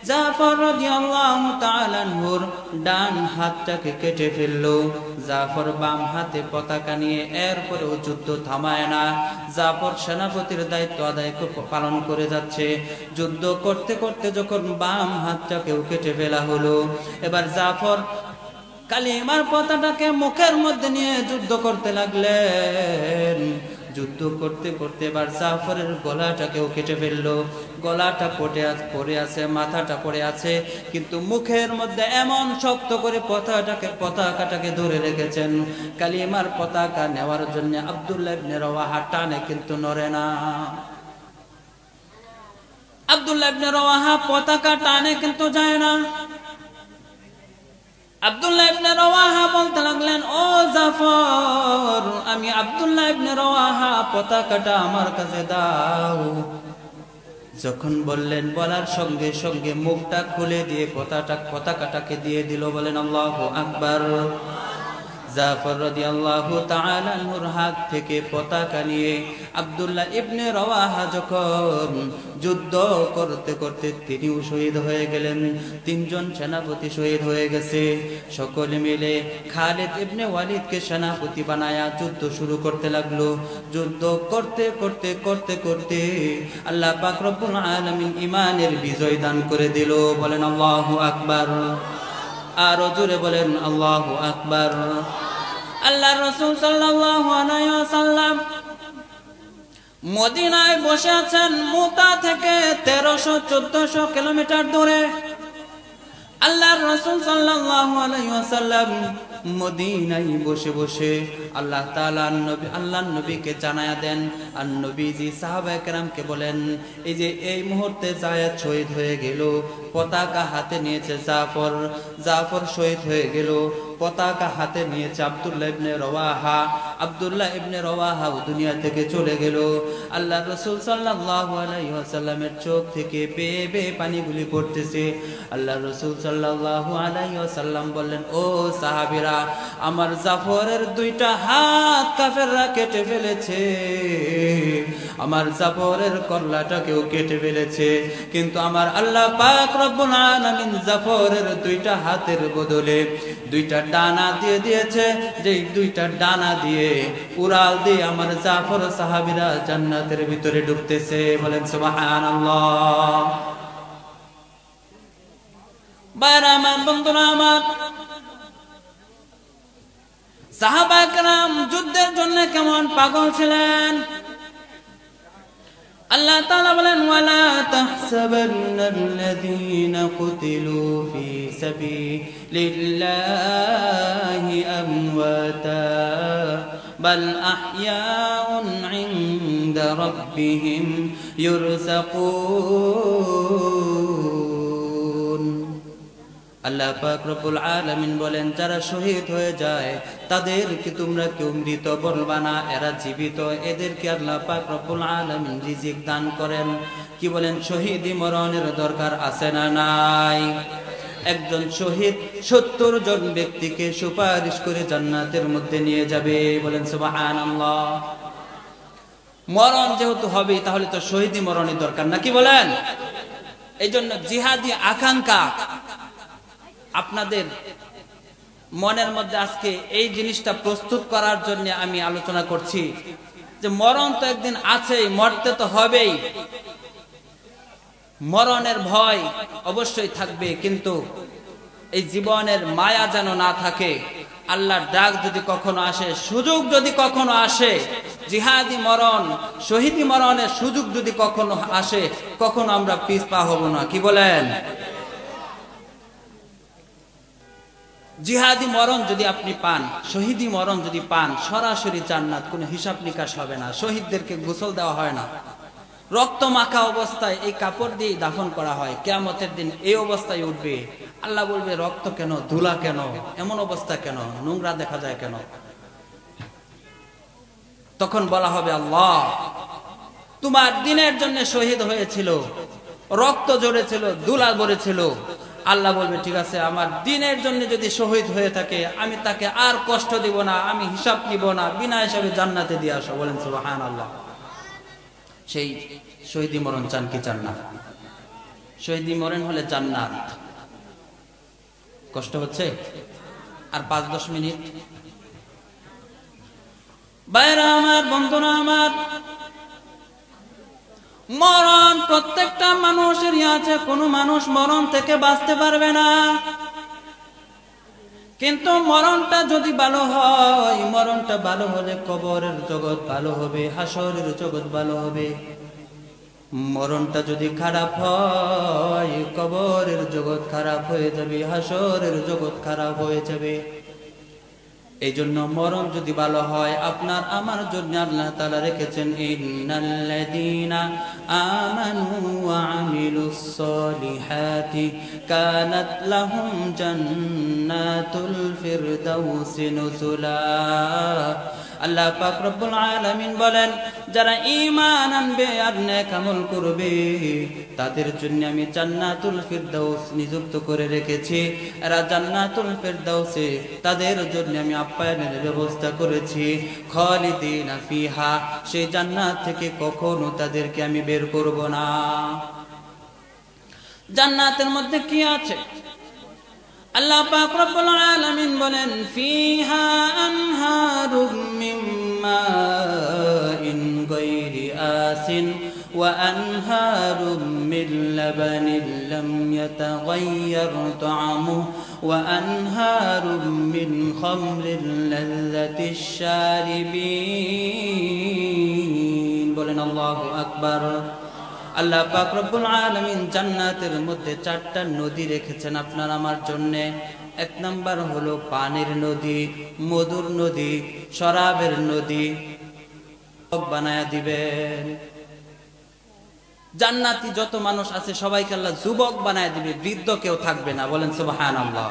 Speaker 1: জাফর রাদিয়াল্লাহু তাআলা আনহুর ডান হাতটাকে কেটে ফেললো। জাফর বাম হাতে পতাকা নিয়ে এরপরেও যুদ্ধ থামায় না। জাফর সেনাপতির দায়িত্ব আদায় পালন করে যাচ্ছে। যুদ্ধ করতে করতে যখন বাম হাতটাকেও কেটে ফেলা হলো, এবার জাফর কালিমার পতাকাটাকে মুখের মধ্যে নিয়ে যুদ্ধ করতে লাগলেন। যুদ্ধ করতে করতে এবার জাফরের গলাটাকেও কেটে ফেললো। গলাটা পড়ে আছে, মাথাটা পড়ে আছে, কিন্তু মুখের মধ্যে এমন শক্ত করে পতাকাটাকে ধরে রেখেছেন। কালিমার পতাকা নেওয়ার জন্য আব্দুল্লাহ ইবনে রওয়াহা টানে কিন্তু নড়ে না। আব্দুল্লাহ ইবনে রওয়াহা পতাকা টানে কিন্তু যায় না। আব্দুল্লাহ ইবনে রওয়াহা বলতে লাগলেন, ও জাফর, আমি আব্দুল্লাহ ইবনে রওয়াহা, পতাকাটা আমার কাছে দাও। যখন বললেন, বলার সঙ্গে সঙ্গে মুখটা খুলে দিয়ে পতাকাটাকে দিয়ে দিল। বলেন আল্লাহু আকবার। জাফর রাদিয়াল্লাহু তাআলা আনহুর হাত থেকে পতাকা নিয়ে আব্দুল্লাহ ইবনে রওয়াহা যখন যুদ্ধ করতে করতে তিনিও শহীদ হয়ে গেলেন। 3 জন সেনাপতি শহীদ হয়ে গেছে। সকলে মিলে খালিদ ইবনে ওয়ালিদকে সেনাপতি বানায়া যুদ্ধ শুরু করতে লাগলো। যুদ্ধ করতে করতে করতে করতে আল্লাহ পাক রব্বুল আলামিন ঈমানের বিজয় দান করে দিল। বলেন আল্লাহু আকবার। আরো জোরে বলেন আল্লাহু আকবার। আল্লাহর রাসূল সাল্লাল্লাহু আলাইহি ওয়াসাল্লাম মদিনায় বসে আছেন। মুতা থেকে 1300-1400 কিলোমিটার দূরে আল্লাহর রাসূল সাল্লাল্লাহু আলাইহি ওয়াসাল্লাম মদিনায় বসে বসে আল্লাহ তাআলা আল্লাহর নবীকে জানায়া দেন। আর নবীজি সাহাবায়ে কেরামকে বলেন, এই যে এই মুহূর্তে যায়েদ শহীদ হয়ে গেল, পতাকা হাতে নিয়েছে জাফর শহীদ হয়ে গেল, পতাকা হাতে নিয়েছে আব্দুল্লাহ ইবনে রওয়াহা। আব্দুল্লাহ ইবনে রওয়াহা দুনিয়া থেকে চলে গেল। আল্লাহর রাসূল সাল্লাল্লাহু আলাইহি ওয়াসাল্লামের চোখ থেকে বেয়ে বেয়ে পানিগুলি পড়তেছে। আল্লাহর রাসূল সাল্লাল্লাহু আলাইহি ওয়াসাল্লাম বললেন, ও সাহাবীরা, আমার জাফরের 2টা হাত কাফেররা কেটে ফেলেছে, আমার জাফরের কল্লাটাকেও কেটে ফেলেছে, কিন্তু আমার আল্লাহ পাক রব্বুল আলামিন জাফরের 2টা হাতের বদলে 2টা ডানা দিয়ে দিয়েছে। যেই 2টা ডানা দিয়ে উড়াল দিয়ে আমার জাফর সাহাবীরা জান্নাতের ভিতরে ঢুকতেছে। বলেন সুবহানাল্লাহ। বাইরা আমার, বন্ধুরা আমার, সাহাবায়ে কেরাম যুদ্ধের জন্য কেমন পাগল ছিলেন। আল্লাহ তাআলা বলেন, ওয়ালা তাহসাবান্নাল্লাযীনা কুতিলু ফী সাবিলিল্লাহি আমওয়াতা বাল আহইয়াউন ইনদা রাব্বিহিম ইরযাকুন। আল্লাহ পাক রব্বুল আলামিন বলেন, যারা শহীদ হয়ে যায় তাদেরকে তোমরা কেউ মৃত বলবা না, এরা জীবিত। এদেরকে আল্লাহ পাক রব্বুল আলামিন রিজিক দান করেন। কি বলেন, শহীদি মরণের দরকার আছে না নাই? একজন শহীদ 70 জন ব্যক্তিকে সুপারিশ করে জান্নাতের মধ্যে নিয়ে যাবে। বলেন সুবহানাল্লাহ। মরণ যেহেতু হবে, তাহলে তো শহীদি মরণের দরকার না, কি বলেন? এই জন্য জিহাদি আকাঙ্ক্ষা আপনাদের মনের মধ্যে আজকে এই জিনিসটা প্রস্তুত করার জন্য আমি আলোচনা করছি যে মরণ তো একদিন আছেই, মরতে তো হবেই। মরণের ভয় অবশ্যই থাকবে, কিন্তু এই জীবনের মায়া যেন না থাকে। আল্লাহর ডাক যদি কখনো আসে, সুযোগ যদি কখনো আসে, জিহাদি মরণ, শহীদি মরণের সুযোগ যদি কখনো আসে, কখনো আমরা পিছপা হব না, কি বলেন? জিহাদি মরণ যদি আপনি পান, শহীদি মরণ যদি পান, সরাসরি জান্নাত, কোনো হিসাব নিকাশ হবে না। শহীদদেরকে গোসল দেওয়া হয় না, রক্ত মাখা অবস্থায় এই কাপড় দিয়ে দাফন করা হয়। কিয়ামতের দিন এই অবস্থায় উঠবে, আল্লাহ বলবে রক্ত কেন, ধুলা কেন, এমন অবস্থা কেন, নোংরা দেখা যায় কেন? তখন বলা হবে, আল্লাহ তোমার দিনের জন্য শহীদ হয়েছিল, রক্ত ঝরেছিল, ধুলা ভরেছিল। আল্লাহ বলবে ঠিক আছে, আমার দিনের জন্য যদি শহীদ হয়ে থাকে আমি তাকে আর কষ্ট দিব না, আমি হিসাব নিব না, বিনা হিসাবে জান্নাতে দিয়ে আসো। বলেন সুবহানাল্লাহ। সেই শহীদি মরণ চান কি চান না? শহীদি মরণ হলে জান্নাত। কষ্ট হচ্ছে? আর 5-10 মিনিট। ভাইরা আমার, বন্ধুরা আমার, মরণ প্রত্যেকটা মানুষেরই আছে। কোনো মানুষ মরণ থেকে বাঁচতে পারবে না। কিন্তু মরণটা যদি ভালো হয়, মরণটা ভালো হলে কবরের জগৎ ভালো হবে, হাসরের জগৎ ভালো হবে। মরণটা যদি খারাপ হয়, কবরের জগৎ খারাপ হয়ে যাবে, হাসরের জগৎ খারাপ হয়ে যাবে। এই জন্য মরণ যদি ভালো হয়, আপনার আমার জন্য আল্লাহ তাআলা রেখেছেন, ইন্নাল্লাযীনা আমানু ওয়া আমিলুস সলিহাতি কানাত লাহুম জান্নাতুল ফিরদাউসি নুজুলা। আল্লাহ পাক রব্বুল আলামিন বলেন, যারা ঈমান আনবে আর নেক আমল করবে তাদের জন্য আমি জান্নাতুল ফিরদাউস নিযুক্ত করে রেখেছি। এরা জান্নাতুল ফিরদাউসে তাদের জন্য আমি আপ্যায়নের ব্যবস্থা করেছি। খালিদিনা ফিহা, সেই জান্নাত থেকে কখনো তাদেরকে আমি বের করব না। জান্নাতের মধ্যে কি আছে? আল্লাহ পাক রব্বুল আলামিন বলেন, ফিহা আনহারুম মিন মাইন গায়রি আসিন ওয়া আনহারুম মিন লাবানিন লাম ইয়াতাগায়্যার তা'আমুহু ওয়া আনহারুম মিন খামরিন লাযযাতিশ শারিবিন। বলেন আল্লাহু আকবার। আল্লাহ পাক রব্বুল আলামিন জান্নাতের মধ্যে 4টা নদী রেখেছেন আপনার আমার জন্য। 1 নাম্বার হলো পানির নদী, মধুর নদী, শরাবের নদী বানায়া দিবেন। জান্নাতি যত মানুষ আছে সবাইকে আল্লাহ যুবক বানায়া দিবে, বৃদ্ধ কেউ থাকবে না। বলেন সুবহানাল্লাহ।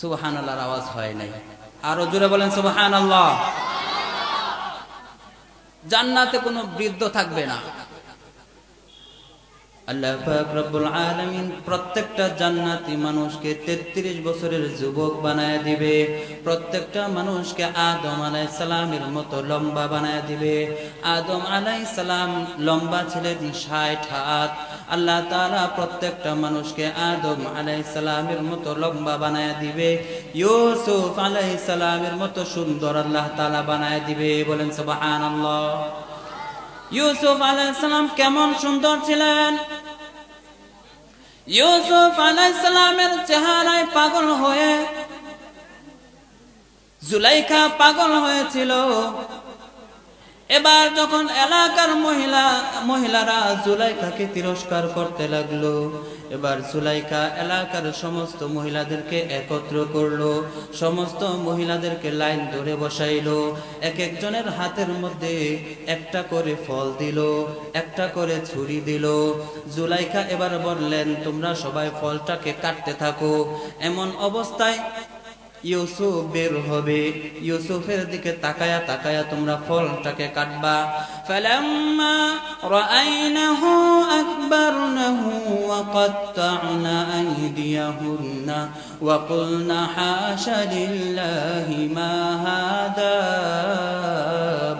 Speaker 1: সুবহানাল্লাহর আওয়াজ হয় নাই, আরো জোরে বলেন সুবহানাল্লাহ। জান্নাতে কোনো বৃদ্ধ থাকবে না। আল্লাহ পাক রব্বুল আলামিন প্রত্যেকটা জান্নাতি মানুষকে 33 বছরের যুবক বানায় দিবে। প্রত্যেকটা মানুষকে আদম আলাইহিস সালামের মতো লম্বা বানায় দিবে। আদম আলাইহিস সালাম লম্বা ছিলেন 60 হাত। আল্লাহ তাআলা প্রত্যেকটা মানুষকে আদম আলাইহিস সালামের মতো লম্বা বানায় দিবে। ইউসুফ আলাইহিস সালামের মতো সুন্দর আল্লাহ তাআলা বানায় দিবে। বলেন সুবহানাল্লাহ। ইউসুফ আলাইহিস সালাম কেমন সুন্দর ছিলেন! ইউসুফ আলাইহিস সালামের চেহারায় পাগল হয়ে জুলাইখা পাগল হয়েছিল। এবার যখন এলাকার মহিলারা জুলাইখাকে তিরস্কার করতে লাগলো, এবার জুলাইখা এলাকার সমস্ত মহিলাদেরকে একত্র করলো, সমস্ত মহিলাদেরকে লাইন ধরে বসাইলো। এক একজনের হাতের মধ্যে একটা করে ফল দিল, একটা করে ছুরি দিল। জুলাইখা এবার বললেন, তোমরা সবাই ফলটাকে কাটতে থাকো। এমন অবস্থায় ইউসুফ বের হবে, ইউসুফের দিকে তাকায়া তাকায়া তোমরা ফলটাকে কাটবা। ফালাম্মা রাআইনাহু আকবারনাহু ওয়া কাত্তা'না আইদিয়াহুন্না ওয়া কুলনা হাশা লিল্লাহি মা হাদা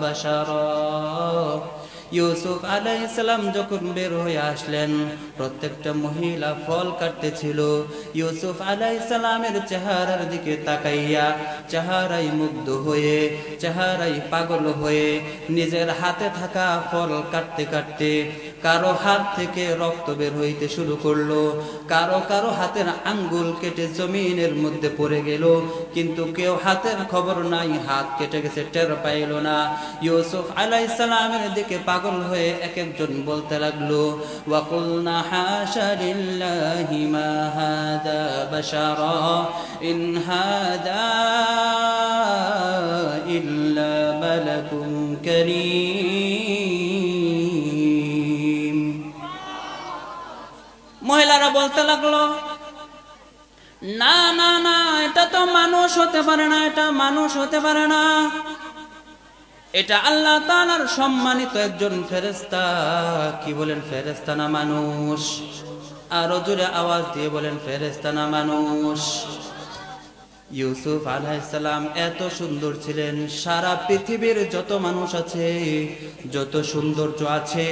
Speaker 1: বাশারা। ইউসুফ আলাইহিস সালাম যখন বের হয়ে আসলেন, প্রত্যেকটা মহিলা ফল কাটতেছিল। ইউসুফ আলাইহিস সালামের চেহারার দিকে তাকাইয়া চেহারায় মুগ্ধ হয়ে, চেহারায় পাগল হয়ে নিজের হাতে থাকা ফল কাটতে কাটতে কারো হাত থেকে রক্ত বের হইতে শুরু করলো, কারো কারো হাতের আঙ্গুল কেটে জমিনের মধ্যে পড়ে গেল, কিন্তু কেউ হাতের খবর নাই, হাত কেটে গেছে টের পাইল না। ইউসুফ আলাইহিস সালামের দিকে পাগল হয়ে এক একজন বলতে লাগলো, ওয়াকুলনা হাশা লিল্লাহি মা হাদা বাশারা ইন হাদা ইল্লা মালাকুন কারীম। মহিলারা বলতে লাগলো, না না না, এটা তো মানুষ হতে পারে না, এটা মানুষ হতে পারে না, এটা আল্লাহ তাআলার সম্মানিত একজন ফেরেশতা। কি বলেন, ফেরেশতা না মানুষ? আরো জোরে আওয়াজ দিয়ে বলেন, ফেরেশতা না মানুষ? ইউসুফ আলাইহিস সালাম এত সুন্দর ছিলেন, সারা পৃথিবীর যত মানুষ আছে, যত সৌন্দর্য আছে,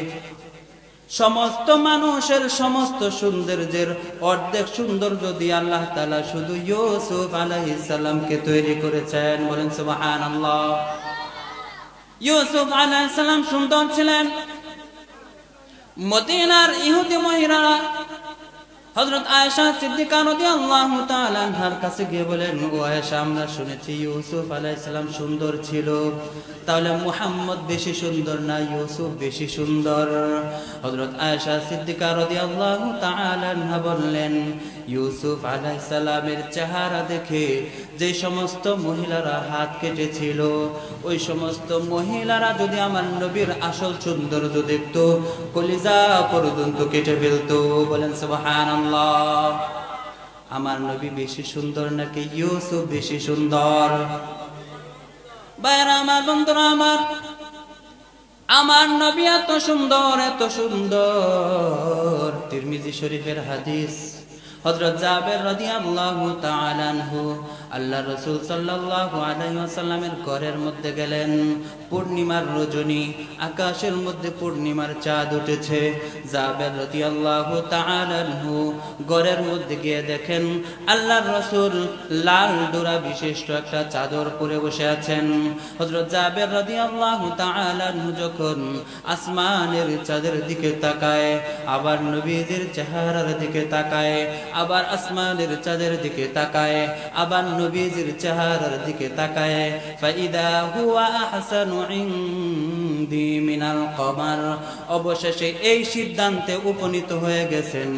Speaker 1: সমস্ত মানুষের সমস্ত সৌন্দর্যের অর্ধেক সৌন্দর্য দিয়ে আল্লাহ তাআলা শুধু ইউসুফ আলাইহিস সালামকে তৈরি করেছেন। বলেন সুবহানাল্লাহ। ইউসুফ আলাইহিস সালাম সুন্দর ছিলেন। মদিনার ইহুদি মহিলারা হযরত আয়েশা সিদ্দিকা রাদিয়াল্লাহু তাআলা আনহার কাছে গিয়ে বলেন, ও আয়েশা, আমরা শুনেছি ইউসুফ আলাইহিস সালাম সুন্দর ছিল, তাহলে মুহাম্মদ বেশি সুন্দর না ইউসুফ বেশি সুন্দর? হযরত আয়েশা সিদ্দিকা রাদিয়াল্লাহু তাআলা আনহা বললেন, ইউসুফ আলাইহিস সালামের চেহারা দেখে যে সমস্ত মহিলারা হাত কেটেছিল, ওই সমস্ত মহিলারা যদি আমার নবীর আসল সৌন্দর্য দেখতো, কলিজা পর্যন্ত কেটে ফেলতো। বলেন সুবহানাল্লাহ। আমার নবী বেশি সুন্দর নাকি ইউসুফ বেশি সুন্দর? ভাইরা আমার, বন্ধুরা আমার নবী এত সুন্দর, এত সুন্দর। তিরমিজি শরীফের হাদিস, হযরত জাবের রাদিয়াল্লাহু তাআলা আনহু আল্লাহ রাসূল সাল্লাল্লাহু আলাইহি ওয়াসাল্লামের ঘরের মধ্যে গেলেন। পূর্ণিমার রজনী, আকাশের মধ্যে পূর্ণিমার চাঁদ উঠেছে। জাবের রাদিয়াল্লাহু তাআলা আনহু ঘরের মধ্যে গিয়ে দেখেন আল্লাহর রাসূল লাল ডোরা বিশিষ্ট একটা চাদর পরে বসে আছেন। হযরত জাবের রাদিয়াল্লাহু তাআলা আনহু যখন আসমানের চাঁদের দিকে তাকায়, আবার নবীজির চেহারার দিকে তাকায়, আবার আসমানের চাঁদের দিকে তাকায়, আবার নবীজির চেহারার দিকে তাকায়, ফাইদা হুয়া আহসানু ইনদি মিনাল কমার। অবশেষে এই সিদ্ধান্তে উপনীত হয়ে গেছেন,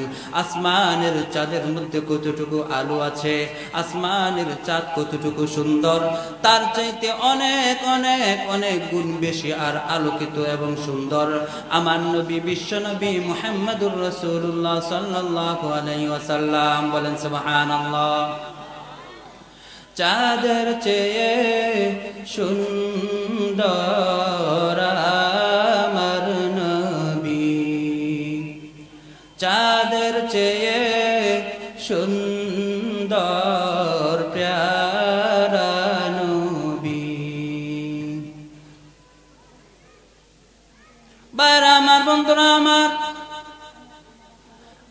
Speaker 1: আসমানের চাঁদের মধ্যে কতটুকু আলো আছে, আসমানের চাঁদ কতটুকু সুন্দর, তার চাইতে অনেক অনেক অনেক গুণ বেশি আর আলোকিত এবং সুন্দর আমার নবী, বিশ্ব নবী মুহাম্মদুর রাসূলুল্লাহ সাল্লাল্লাহু আলাইহি ওয়াসাল্লাম। বলেন সুবহানাল্লাহ। চাঁদের চেয়ে সুন্দর আমার নবী, চাঁদের চেয়ে সুন্দর প্যারা নবী। বাইরে আমার, বন্ধুরা আমার,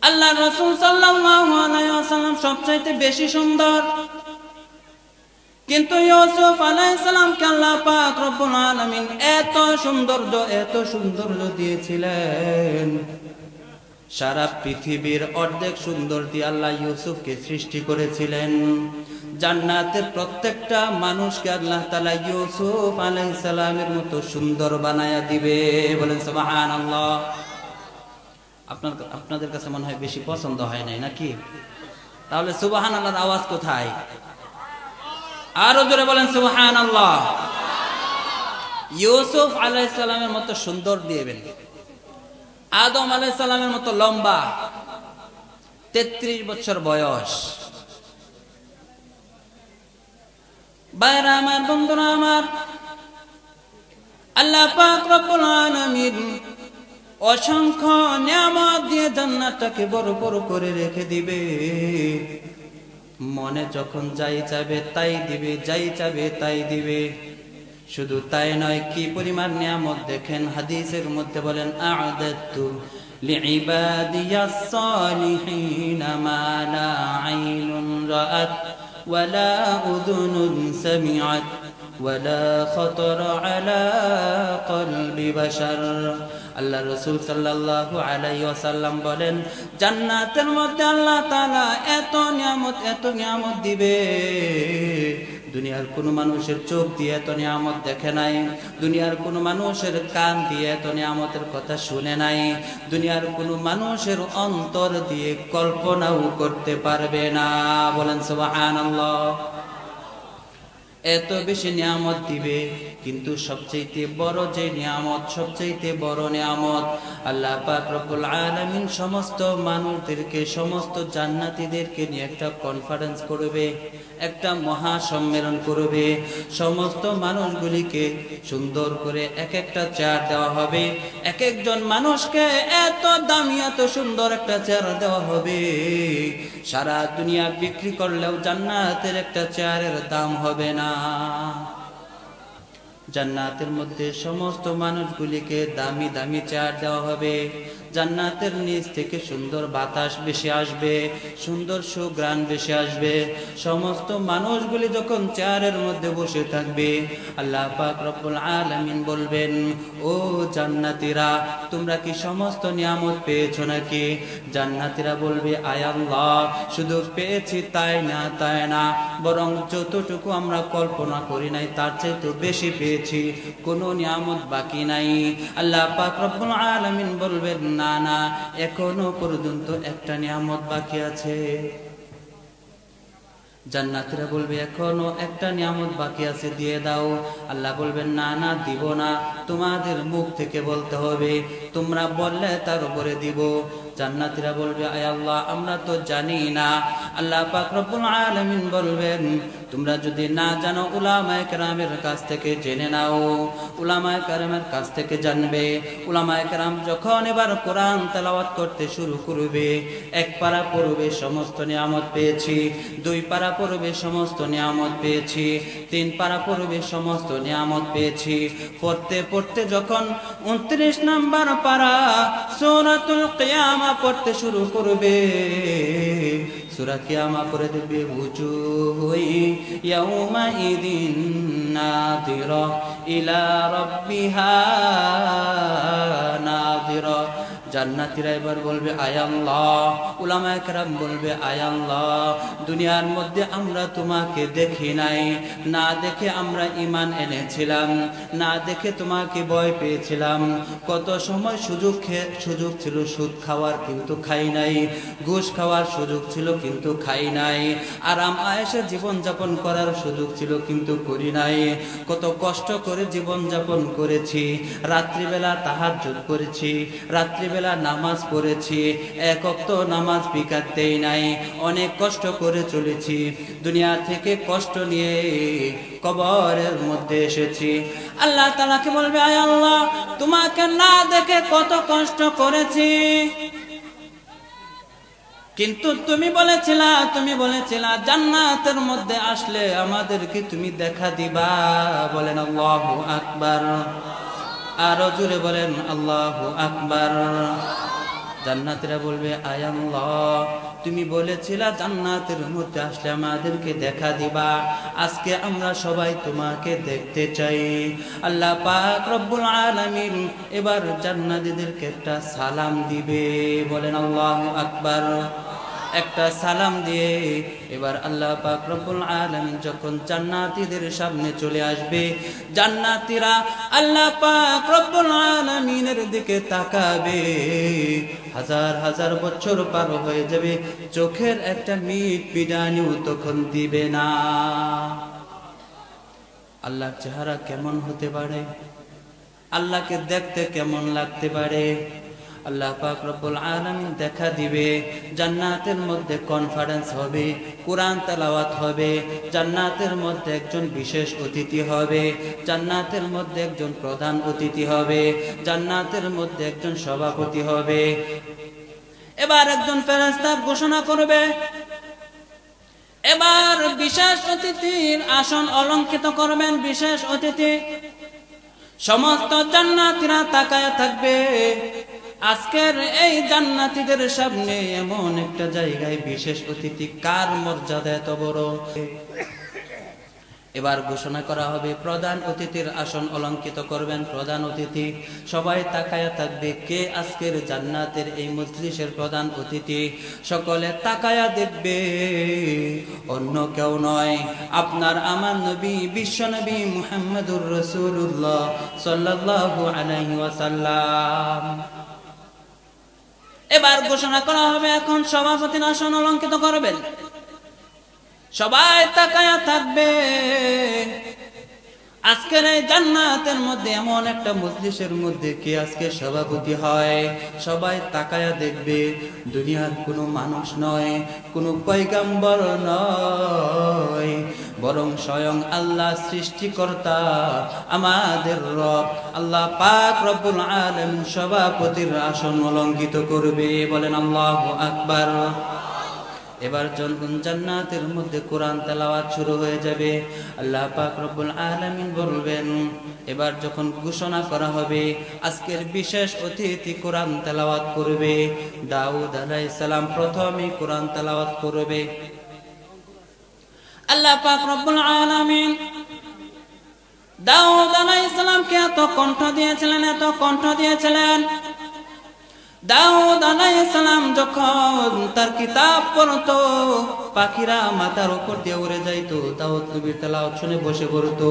Speaker 1: আল্লাহ রাসূল সাল্লাল্লাহু আলাইহি ওয়াসাল্লাম সবচাইতে বেশি সুন্দর, কিন্তু ইউসুফ আলাইহিস সালামকে আল্লাহ পাক রব্বুল আলামিন এত সৌন্দর্য দিয়েছিলেন, সারা পৃথিবীর অর্ধেক সুন্দর দিয়ে আল্লাহ ইউসুফকে সৃষ্টি করেছিলেন। জান্নাতের প্রত্যেকটা মানুষকে আল্লাহ তাআলা ইউসুফ আলাইহিস সালামের মতো সুন্দর বানায়া দিবে। বলেন সুবহানাল্লাহ। আপনাদের কাছে মনে হয় বেশি পছন্দ হয় নাই নাকি? তাহলে সুবহানাল্লাহর আওয়াজ কোথায়? আরো জোরে বলেন সুবহানাল্লাহ। ইউসুফ আলাইহিস সালামের মতো সুন্দর দিবেন, আদম আলাইহিস সালামের মতো লম্বা, 33 বছর বয়স। বাইরা আমার, বন্ধুরা আমার, আল্লাহ পাক রব্বুল আলামিন অসংখ্য নিয়ামত দিয়ে জান্নাতটাকে বড় বড় করে রেখে দিবে। মনে যখন যাই চাবে তাই দিবে, যাই চাবে তাই দিবে। শুধু তাই নয়, কি পরিমাণ নিয়ামত দেখেন। হাদিসের মধ্যে বলেন, আ'দাতু লিইবাদিয়াস সালিহিন মা লা আইনুন রাআত ওয়া লা উযুনুন সামিআত ولا خطر على قلب بشر আল্লাহ রাসূল সাল্লাল্লাহু আলাইহি ওয়াসাল্লাম বলেন জান্নাতের মধ্যে আল্লাহ তাআলা এত নিয়ামত দিবে দুনিয়ার কোন মানুষের চোখ দিয়ে এত নিয়ামত দেখে নাই দুনিয়ার কোন মানুষের কান দিয়ে এত নিয়ামতের কথা শুনে নাই দুনিয়ার কোন মানুষের অন্তর দিয়ে কল্পনাও করতে পারবে না বলেন সুবহানাল্লাহ এত বেশি নিয়ামত দিবে কিন্তু সবচেয়ে বড় যে নিয়ামত সবচেয়ে বড় নিয়ামত আল্লাহ পাক রব্বুল আলামিন সমস্ত মানুষদেরকে সমস্ত জান্নাতীদেরকে নিয়ে একটা কনফারেন্স করবে একটা মহা সম্মেলন করবে সমস্ত মানুষগুলিকে সুন্দর করে এক একটা চেয়ার দেওয়া হবে এক একজন মানুষকে এত দামি এত সুন্দর একটা চেয়ার দেওয়া হবে সারা দুনিয়া বিক্রি করলেও জান্নাতের একটা চেয়ারের দাম হবে না জান্নাতের মধ্যে সমস্ত মানুষগুলিকে দামি দামি চেয়ার দেওয়া হবে জান্নাতের নিচ থেকে সুন্দর বাতাস বেশি আসবে সুন্দর সুঘ্রাণ বেশি আসবে সমস্ত মানুষগুলি যখন চেয়ারের মধ্যে বসে থাকবে আল্লাহ পাক রব্বুল আলামিন বলবেন ও জান্নাতীরা তোমরা কি সমস্ত নিয়ামত পেয়েছো নাকি জান্নাতীরা বলবে আয় আল্লাহ শুধু পেয়েছি তাই না বরং যতটুকু আমরা কল্পনা করি নাই তার চাইতে বেশি পেয়েছি কোনো নিয়ামত বাকি নাই আল্লাহ পাক রব্বুল আলামিন বলবেন না এখনো পর্যন্ত একটা নিয়ামত বাকি আছে জান্নাতীরা বলবে এখনো একটা নিয়ামত বাকি আছে দিয়ে দাও আল্লাহ বলবেন না দিব না তোমাদের মুখ থেকে বলতে হবে তোমরা বললে তার উপরে দিব জান্নাতীরা বলবে আয় আল্লাহ আমরা তো জানি না আল্লাহ পাক রব্বুল আলামিন বলবেন তোমরা যদি না জানো উলামায়ে কেরামের কাছ থেকে জেনে নাও উলামায়ে কেরামের কাছ থেকে জানবে উলামায়ে কেরাম যখন এবার কোরআন তেলাওয়াত করতে শুরু করবে এক পারা পড়বে সমস্ত নিয়ামত পেয়েছি দুই পারা পড়বে সমস্ত নিয়ামত পেয়েছি তিন পারা পড়বে সমস্ত নিয়ামত পেয়েছি পড়তে পড়তে যখন 29 নাম্বার পারা সূরাতুল কিয়ামা পড়তে শুরু করবে সূরা কিয়ামা পড়ে দেবে উজুহুই ইয়াউমাইদিন নাযিরা ইলা রাব্বিহা নাযিরা জান্নাতীরা এবার বলবে আয় আল্লাহ উলামায়ে কেরাম বলবে আয় আল্লাহ দুনিয়ার মধ্যে আমরা তোমাকে দেখি নাই না দেখে আমরা ঈমান এনেছিলাম না দেখে তোমাকে ভয় পেয়েছিলাম কত সময় সুযোগ ছিল সুদ খাওয়ার কিন্তু খাই নাই ঘুষ খাওয়ার সুযোগ ছিল কিন্তু খাই নাই আরাম আয়েশে জীবন যাপন করার সুযোগ ছিল কিন্তু করি নাই কত কষ্ট করে জীবন যাপন করেছি রাত্রিবেলা তাহাজ্জুদ করেছি রাত্রিবেলা নামাজ পড়েছি এক ওয়াক্ত নামাজ বিকাত দেই নাই অনেক কষ্ট করে চলেছি দুনিয়া থেকে কষ্ট নিয়ে কবরের মধ্যে এসেছি আল্লাহ তাআলাকে বলবে আয় আল্লাহ তোমাকে না দেখে কত কষ্ট করেছি কিন্তু তুমি বলেছিলা জান্নাতের মধ্যে আসলে আমাদেরকে তুমি দেখা দিবা বলেন আল্লাহু আকবার আরো জোরে বলেন আল্লাহু আকবার জান্নাতীরা বলবে আয় আল্লাহ তুমি বলেছিলা জান্নাতের মধ্যে আসলে আমাদেরকে দেখা দিবা আজকে আমরা সবাই তোমাকে দেখতে চাই আল্লাহ পাক রব্বুল আলামিন এবার জান্নাতীদেরকে একটা সালাম দিবে বলেন আল্লাহু আকবার একটা সালাম দিয়ে এবার আল্লাহ পাক রব্বুল আলামিন যখন জান্নাতীদের সামনে চলে আসবে জান্নাতীরা আল্লাহ পাক রব্বুল আলামিনের দিকে তাকাবে হাজার হাজার বছর পার হয়ে যাবে চোখের একটা মিট পিডানিও তখন দিবে না আল্লাহর চেহারা কেমন হতে পারে আল্লাহকে দেখতে কেমন লাগতে পারে আল্লাহ পাক রব্বুল আলামিন দেখা দিবে জান্নাতের মধ্যে কনফারেন্স হবে কুরআন তেলাওয়াত হবে জান্নাতের মধ্যে একজন বিশেষ অতিথি হবে জান্নাতের মধ্যে একজন প্রধান অতিথি হবে জান্নাতের মধ্যে একজন সভাপতি হবে এবার একজন ফেরেশতা ঘোষণা করবে এবার বিশেষ অতিথির আসন অলংকৃত করবেন বিশেষ অতিথি সমস্ত জান্নাতীরা তাকায় থাকবে আজকের এই জান্নাতীদের সামনে এমন একটা জায়গায় বিশেষ অতিথি কার মর্যাদা এত বড় এবার ঘোষণা করা হবে প্রধান অতিথির আসন অলঙ্কিত করবেন প্রধান অতিথি। সবাই তাকায়া থাকবে কে আজকের জান্নাতের এই মজলিসের প্রধান অতিথি। সকলে তাকায়া দেখবে, অন্য কেউ নয়, আপনার আমার নবী বিশ্ব নবী মুহাম্মদুর রাসূলুল্লাহ সাল্লাল্লাহু আলাইহি ওয়াসাল্লাম। এবার ঘোষণা করা হবে এখন সভাপতির আসন অলঙ্কিত করবেন। সবাই তাকায়া থাকবে, আজকের এই জান্নাতের মধ্যে এমন একটা মজলিসের মধ্যে কে আজকে সভাপতি হয়। সবাই তাকায়া দেখবে, দুনিয়ার কোনো মানুষ নয়, কোনো পয়গম্বর নয়, বরং স্বয়ং আল্লাহ সৃষ্টিকর্তা আমাদের রব আল্লাহ পাক রব্বুল আলামিন সভাপতির আসন অলঙ্কিত করবে। বলেন আল্লাহু আকবার। এবার যখন জান্নাতের মধ্যে কোরআন তেলাওয়াত শুরু হয়ে যাবে, আল্লাহ পাক রব্বুল আলামিন বলবেন, এবার যখন ঘোষণা করা হবে আজকের বিশেষ অতিথি কোরআন তেলাওয়াত করবে, দাউদ আলাইহিস সালাম প্রথমে কোরআন তেলাওয়াত করবে। আল্লাহ পাক রব্বুল আলামিন দাউদ আলাইহিস সালামকে এত কণ্ঠ দিয়েছিলেন। দাউদ আলাইহিস সালাম যখন তার কিতাব পড়তো, পাখিরা মাথার উপর দিয়ে উড়ে যাইতো, দাউদ নবীর তেলাওয়াত শুনে বসে পড়তো।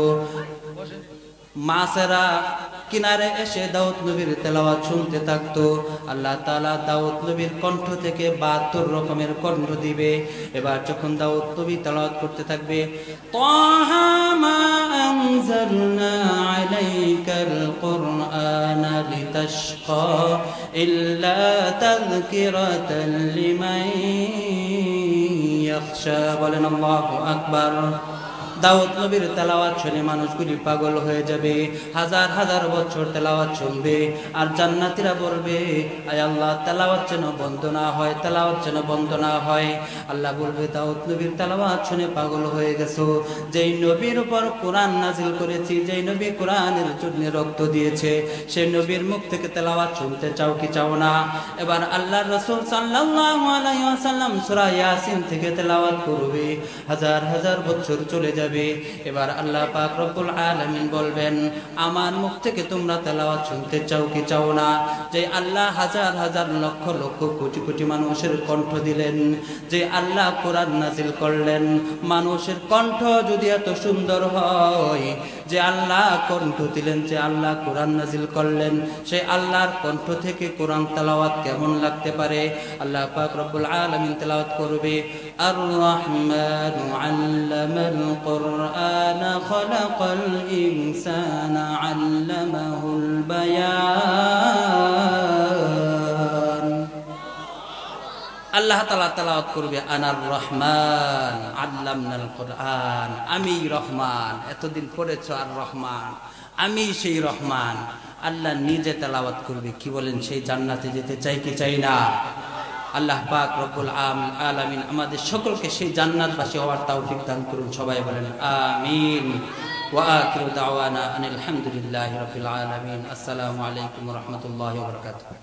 Speaker 1: মাছেরা কিনারে এসে দাউদ নবীর তেলাওয়াত শুনতে থাকতো। আল্লাহ তাআলা দাউদ নবীর কণ্ঠ থেকে ৭২ রকমের কণ্ঠ দিবে। এবার যখন দাউদ নবী তেলাওয়াত করতে থাকবে, তাহা মা আনজালনা আলাইকাল কুরআনা লিতাশকা ইল্লা তাযকিরাতাল লিমান ইয়াখশা। বলেন আল্লাহু আকবার। দাউদ নবীর তেলাওয়াত শুনে মানুষগুলি পাগল হয়ে যাবে, হাজার হাজার বছর তেলাওয়াত শুনবে। আর জান্নাতীরা বলবে, আয় আল্লাহ তেলাওয়াত যেন বন্ধ না হয়, তেলাওয়াত যেন বন্ধ না হয়। আল্লাহ বলবে, দাউদ নবীর তেলাওয়াত শুনে পাগল হয়ে গেছো, যেই নবীর উপর কোরআন নাজিল করেছি, যেই নবী কোরআনের জন্য রক্ত দিয়েছে, সেই নবীর মুখ থেকে তেলাওয়াত শুনতে চাও কি চাও না? এবার আল্লাহর রাসূল সাল্লাল্লাহু আলাইহি ওয়াসাল্লাম সূরা ইয়াসিন থেকে তেলাওয়াত করবে, হাজার হাজার বছর চলে যাবে। এবার আল্লাহ পাক রব্বুল আলামিন বলবেন, আমার মুখ থেকে তোমরা তেলাওয়াত শুনতে চাও কি চাও না? যে আল্লাহ হাজার হাজার লক্ষ লক্ষ কোটি কোটি মানুষের কণ্ঠ দিলেন, যে আল্লাহ কোরআন নাজিল করলেন, মানুষের কণ্ঠ যদি এত সুন্দর হয়, যে আল্লাহ কণ্ঠ দিলেন, যে আল্লাহ কোরআন নাজিল করলেন, সেই আল্লাহর কণ্ঠ থেকে কোরআন তেলাওয়াত কেমন লাগতে পারে? আল্লাহ পাক রব্বুল আলামিন তেলাওয়াত করবে, আর রহমানু আল্লামাল القرآن خلق الإنسان علمه البيان। আল্লাহ তাআলা তেলাওয়াত করবে, আনার রহমান আল্লামনাল কুরআন, আমি রহমান। এতদিন পড়েছো আর রহমান, আমি সেই রহমান। আল্লাহ নিজে তেলাওয়াত করবে। কি বলেন, সেই জান্নাতে যেতে চাই কি চাই না? আল্লাহ পাক রব্বুল আলামিন আমাদের সকলকে সেই জান্নাতবাসী হওয়ার তৌফিক দান করুন। সবাই বলেন আমিন। ওয়া আখিরু দাওয়ানা আনিল হামদুলিল্লাহি রাব্বিল আলামিন। আসসালামু আলাইকুম ওয়া রাহমাতুল্লাহি ওয়া বারাকাতুহু।